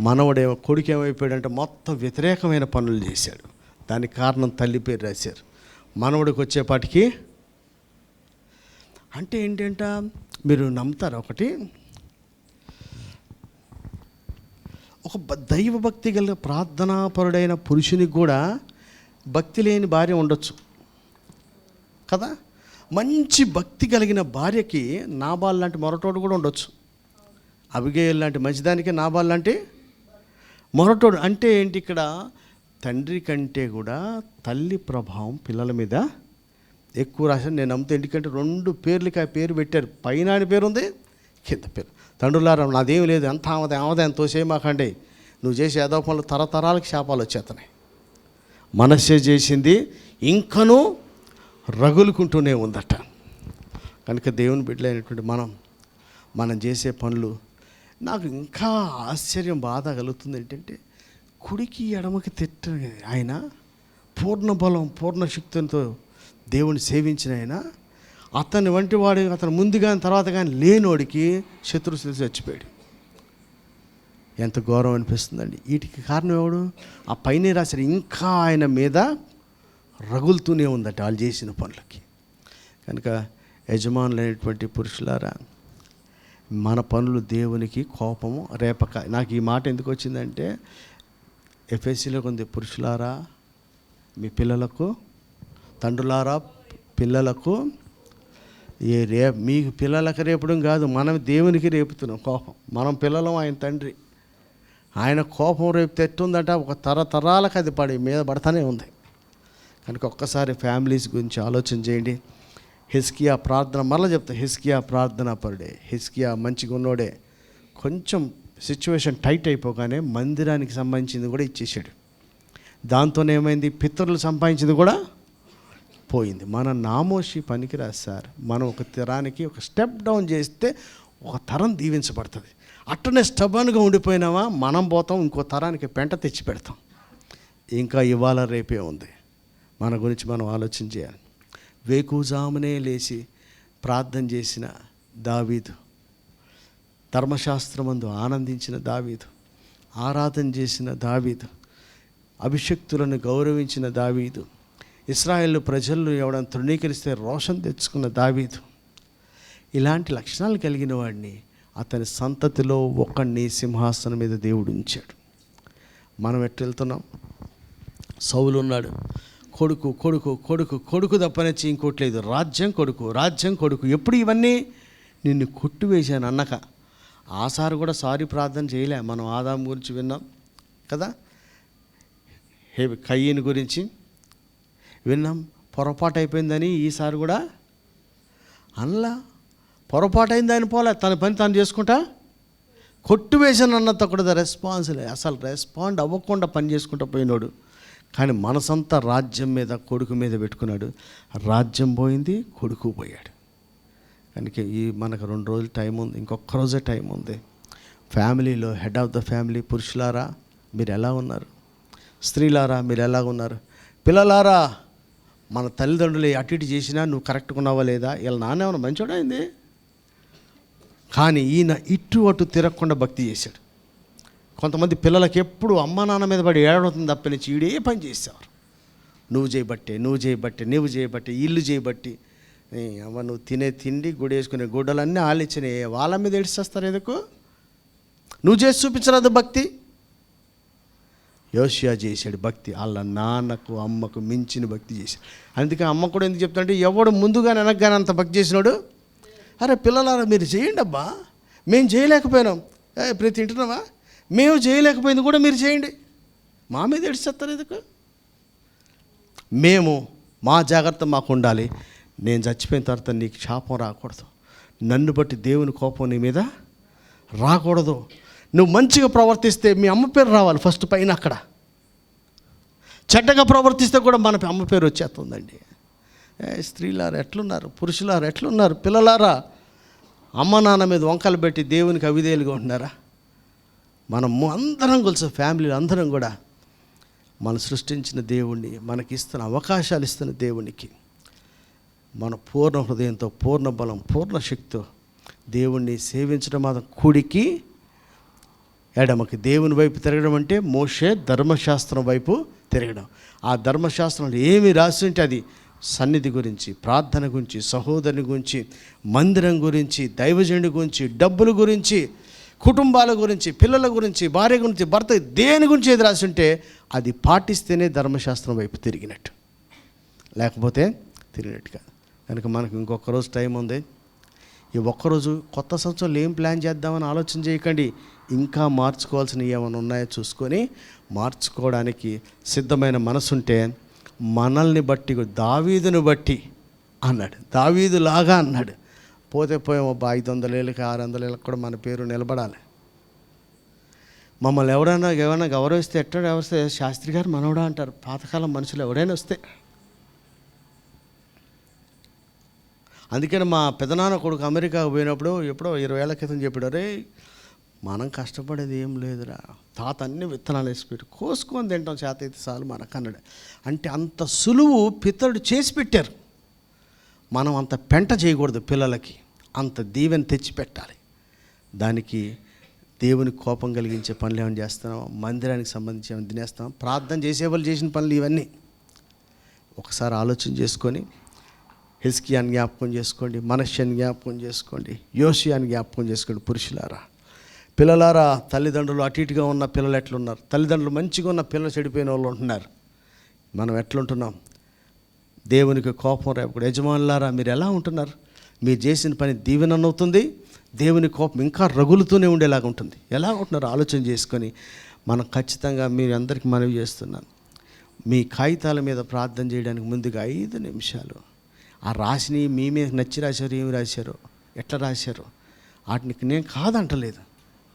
మనవడేమో, కొడుకు ఏమైపోయాడంటే మొత్తం వ్యతిరేకమైన పనులు చేశాడు. దానికి కారణం తల్లి పేరు రాశారు. మనవడికి వచ్చేపాటికి అంటే ఏంటంట, మీరు నమ్ముతారు ఒకటి, ఒక దైవభక్తి కలిగిన ప్రార్థనాపరుడైన పురుషునికి కూడా భక్తి లేని భార్య ఉండొచ్చు కదా. మంచి భక్తి కలిగిన భార్యకి నాబాల్ లాంటి మొరటోడు కూడా ఉండొచ్చు. అబిగయీల్ లాంటి మంచిదానికి నాబాల్ లాంటి మొరటోడు. అంటే ఏంటి, ఇక్కడ తండ్రి కంటే కూడా తల్లి ప్రభావం పిల్లల మీద ఎక్కువ రాశాను నేను నమ్ముతా. ఎందుకంటే 2 పేర్లకి ఆ పేరు పెట్టారు. పైన ఆయన పేరు ఉంది, కింద పేరు. తండ్రులారా నాదేమి లేదు, ఎంత ఆమదే ఎంత తోసేయమాకండి, నువ్వు చేసే ఏదో పనులు తరతరాలకి శాపాలు వచ్చేస్తున్నాయి. మనస్సే చేసింది ఇంకనూ రగులుకుంటూనే ఉందట. కనుక దేవుని బిడ్డలైనటువంటి మనం చేసే పనులు, నాకు ఇంకా ఆశ్చర్యం బాధ కలుగుతుంది ఏంటంటే, కుడికి ఎడమకి తిట్ట ఆయన పూర్ణ బలం పూర్ణ శక్తితో దేవుని సేవించిన ఆయన, అతని వంటి వాడు అతను ముందు కానీ తర్వాత కానీ లేనోడికి శత్రుస్థితి చచ్చిపోయాడు. ఎంత గౌరవం అనిపిస్తుందండి. వీటికి కారణం ఎవడు? ఆ పైన రాసిన ఇంకా ఆయన మీద రగులుతూనే ఉందట వాళ్ళు చేసిన పనులకి. కనుక యజమానులైనటువంటి పురుషులారా, మన పనులు దేవునికి కోపము రేపక. నాకు ఈ మాట ఎందుకు వచ్చిందంటే, ఎఫెసీలో ఉంది, పురుషులారా మీ పిల్లలకు, తండ్రులారా పిల్లలకు, మీకు పిల్లలకు రేపడం కాదు, మనం దేవునికి రేపుతున్నాం కోపం. మనం పిల్లలం, ఆయన తండ్రి. ఆయన కోపం రేపు తెట్టుందట, ఒక తరతరాలకు అది మీద పడతానే ఉంది. కనుక ఒక్కసారి ఫ్యామిలీస్ గురించి ఆలోచన చేయండి. హిజ్కియా ప్రార్థన, మరలా చెప్తా, హిజ్కియా ప్రార్థన పరుడే. హిజ్కియా మంచిగా ఉన్నోడే. కొంచెం సిచ్యువేషన్ టైట్ అయిపోగానే మందిరానికి సంబంధించింది కూడా ఇచ్చేసాడు. దాంతోనే ఏమైంది, పితరులు సంపాదించింది కూడా పోయింది. మన నామోషి పనికిరాదు సార్. మనం ఒక తరానికి ఒక స్టెప్ డౌన్ చేస్తే ఒక తరం దీవించబడుతుంది. అట్టనే స్టబన్గా ఉండిపోయినామా మనం పోతాం, ఇంకో తరానికి పెంట తెచ్చి పెడతాం. ఇంకా ఇవాళ రేపే ఉంది. మన గురించి మనం ఆలోచన చేయాలి. వేకుజామునే లేచి ప్రార్థన చేసిన దావీదు, ధర్మశాస్త్రమందు ఆనందించిన దావీదు, ఆరాధన చేసిన దావీదు, అభిషక్తులను గౌరవించిన దావీదు, ఇశ్రాయేలు ప్రజలను ఎవడని తృణీకరిస్తే రోషం తెచ్చుకున్న దావీదు, ఇలాంటి లక్షణాలు కలిగిన వాడిని, అతని సంతతిలో ఒకడిని సింహాసనం మీద దేవుడు ఉంచాడు. మనం ఎట్టు వెళ్తున్నాం? సౌలు ఉన్నాడు, కొడుకు కొడుకు కొడుకు కొడుకు తప్పనిచ్చి ఇంకోటి లేదు, రాజ్యం కొడుకు రాజ్యం కొడుకు. ఎప్పుడు ఇవన్నీ నిన్ను కొట్టివేశాను అన్నక. ఆసారు కూడా సారీ ప్రార్థన చేయలే. మనం ఆదాం గురించి విన్నాం కదా, కయ్యను గురించి విన్నాం. పొరపాటు అయిపోయిందని ఈసారి కూడా అనలా. పొరపాటు అయిందని పోలే, తన పని తాను చేసుకుంటా కొట్టివేశాను అన్నంత కూడా రెస్పాన్స్ లే. అసలు రెస్పాండ్ అవ్వకుండా పని చేసుకుంటూ పోయినాడు. కానీ మనసంతా రాజ్యం మీద, కొడుకు మీద పెట్టుకున్నాడు. రాజ్యం పోయింది, కొడుకు పోయాడు. కనుక మనకు 2 రోజులు టైం ఉంది, ఇంకొక రోజే టైం ఉంది. ఫ్యామిలీలో హెడ్ ఆఫ్ ద ఫ్యామిలీ పురుషులారా మీరు ఎలా ఉన్నారు? స్త్రీలారా మీరు ఎలా ఉన్నారు? పిల్లలారా, మన తల్లిదండ్రులు అటు ఇటు చేసినా నువ్వు కరెక్ట్గా ఉన్నావా లేదా? వీళ్ళ నాన్న ఏమైనా మంచోడా అయింది? కానీ ఈయన ఇటు అటు తిరగకుండా భక్తి చేశాడు. కొంతమంది పిల్లలకి ఎప్పుడు అమ్మ నాన్న మీద పడి ఏడవుతుంది తప్పనిచ్చి ఈడే పని చేసేవారు. నువ్వు చేయబట్టే ఇల్లు చేయబట్టి, అమ్మ నువ్వు తినే తిండి, గుడి వేసుకునే గుడ్డలన్నీ ఆలిచ్చినాయి, వాళ్ళ మీద ఏడిచేస్తారు. ఎందుకు? నువ్వు చేసి చూపించరాదు భక్తి. యోషియా చేశాడు భక్తి, వాళ్ళ నాన్నకు అమ్మకు మించిన భక్తి చేశాడు. అందుకే అమ్మ కూడా ఎందుకు చెప్తాడంటే, ఎవడు ముందుగా వెనకగానే అంత భక్తి చేసినాడు. అరే పిల్లలారా మీరు చేయండి అబ్బా, మేము చేయలేకపోయినాం. ప్రతి తింటున్నావా? మేము చేయలేకపోయింది కూడా మీరు చేయండి. మా మీద ఏడిచేస్తారు ఎందుకు? మా జాగ్రత్త మాకు ఉండాలి. నేను చచ్చిపోయిన తర్వాత నీకు శాపం రాకూడదు, నన్ను బట్టి దేవుని కోపం నీ మీద రాకూడదు. నువ్వు మంచిగా ప్రవర్తిస్తే మీ అమ్మ పేరు రావాలి ఫస్ట్ పైన. అక్కడ చెడ్డగా ప్రవర్తిస్తే కూడా మన అమ్మ పేరు వచ్చేస్తుందండి. స్త్రీలారా ఎట్లున్నారు? పురుషులారా ఎట్లున్నారు? పిల్లలారా అమ్మ నాన్న మీద వంకలు పెట్టి దేవునికి అవిధేయులుగా ఉంటున్నారా? మనము అందరం కలిసి ఫ్యామిలీలు అందరం కూడా మనం సృష్టించిన దేవుణ్ణి, మనకిస్తున్న అవకాశాలు ఇస్తున్న దేవునికి మన పూర్ణ హృదయంతో, పూర్ణ బలం, పూర్ణ శక్తితో దేవుణ్ణి సేవించడం. మాత్రం కుడికి ఎడమకి దేవుని వైపు తిరగడం అంటే మోషే ధర్మశాస్త్రం వైపు తిరగడం. ఆ ధర్మశాస్త్రంలో ఏమి రాసి ఉంటే అది సన్నిధి గురించి, ప్రార్థన గురించి, సహోదరుని గురించి, మందిరం గురించి, దైవజనుడి గురించి, డబ్బుల గురించి, కుటుంబాల గురించి, పిల్లల గురించి, భార్య గురించి, భర్త, దేని గురించి ఏది రాసి ఉంటే అది పాటిస్తేనే ధర్మశాస్త్రం వైపు తిరిగినట్టు, లేకపోతే తిరిగినట్టు కాదు. కనుక మనకు ఇంకొక రోజు టైం ఉంది. ఈ ఒక్కరోజు కొత్త సంవత్సరంలో ఏం ప్లాన్ చేద్దామని ఆలోచన చేయకండి. ఇంకా మార్చుకోవాల్సినవి ఏమైనా ఉన్నాయో చూసుకొని మార్చుకోవడానికి సిద్ధమైన మనసుంటే మనల్ని బట్టి, దావీదుని బట్టి అన్నాడు, దావీదులాగా అన్నాడు. పోతే పోయామబ్బా 500 ఏళ్ళకి 600 ఏళ్ళకి కూడా మన పేరు నిలబడాలి. మమ్మల్ని ఎవరైనా గౌరవిస్తే ఎట్లా వస్తే శాస్త్రి గారు మనవడా అంటారు పాతకాలం మనుషులు ఎవరైనా వస్తే. అందుకని మా పెదనాన్న కొడుకు అమెరికాకు పోయినప్పుడు ఎప్పుడో 20 ఏళ్ల క్రితం చెప్పాడు, రే మనం కష్టపడేది ఏం లేదురా, తాత అన్ని విత్తనాలు వేసిపెట్టి కోసుకొని తింటాం, చేత అయితే చాలు మనకన్నాడు. అంటే అంత సులువు పితరుడు చేసి పెట్టారు. మనం అంత పెంట చేయకూడదు, పిల్లలకి అంత దీవెన తెచ్చిపెట్టాలి. దానికి దేవుని కోపం కలిగించే పనులు ఏమైనా చేస్తున్నాం, మందిరానికి సంబంధించి ఏమైనా తినేస్తాం, ప్రార్థన చేసేవాళ్ళు చేసిన పనులు ఇవన్నీ ఒకసారి ఆలోచన చేసుకొని హిజ్కియాని జ్ఞాపకం చేసుకోండి, మనష్యాని జ్ఞాపకం చేసుకోండి, యోషియాని జ్ఞాపకం చేసుకోండి. పురుషులారా, పిల్లలారా, తల్లిదండ్రులు అటు ఇటుగా ఉన్న పిల్లలు ఎట్లున్నారు, తల్లిదండ్రులు మంచిగా ఉన్న పిల్లలు చెడిపోయిన వాళ్ళు ఉంటున్నారు. మనం ఎట్లుంటున్నాం? దేవునికి కోపం రేపకూడదు. యజమానులారా మీరు ఎలా ఉంటున్నారు? మీరు చేసిన పని దీవెనవుతుంది, దేవుని కోపం ఇంకా రగులుతూనే ఉండేలాగా ఉంటుంది. ఎలా ఉంటున్నారు ఆలోచన చేసుకొని మనం ఖచ్చితంగా మీరు అందరికీ మనవి చేస్తున్నాను, మీ కాగితాల మీద ప్రార్థన చేయడానికి ముందుగా 5 నిమిషాలు ఆ రాసిని మీ మీద నచ్చి రాశారు, ఏమి రాశారో, ఎట్లా రాశారో వాటిని నేను కాదంటలేదు.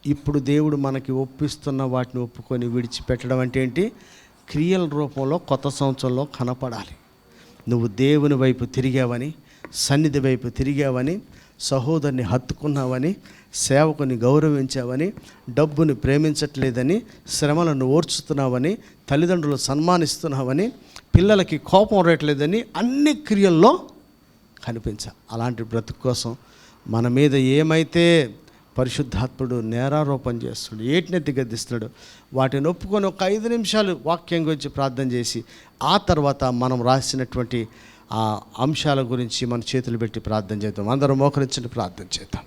ఇప్పుడు దేవుడు మనకి ఒప్పిస్తున్న వాటిని ఒప్పుకొని విడిచిపెట్టడం అంటే ఏంటి? క్రియల రూపంలో కొత్త సంవత్సరంలో కనపడాలి. నువ్వు దేవుని వైపు తిరిగావని, సన్నిధి వైపు తిరిగావని, సహోదరుని హత్తుకున్నావని, సేవకుని గౌరవించావని, డబ్బుని ప్రేమించట్లేదని, శ్రమలను ఓర్చుతున్నావని, తల్లిదండ్రులు సన్మానిస్తున్నావని, పిల్లలకి కోపం రేయట్లేదని అన్ని క్రియల్లో కనిపించాలి. అలాంటి బ్రతుకు కోసం మన మీద ఏమైతే పరిశుద్ధాత్ముడు నేరారోపణ చేస్తున్నాడు, ఏటినెత్తి గద్దిస్తున్నాడు, వాటిని ఒప్పుకొని ఒక 5 నిమిషాలు వాక్యం గురించి ప్రార్థన చేసి ఆ తర్వాత మనం రాసినటువంటి ఆ అంశాల గురించి మన చేతులు పెట్టి ప్రార్థన చేద్దాం. అందరం మోకరించండి, ప్రార్థన చేద్దాం.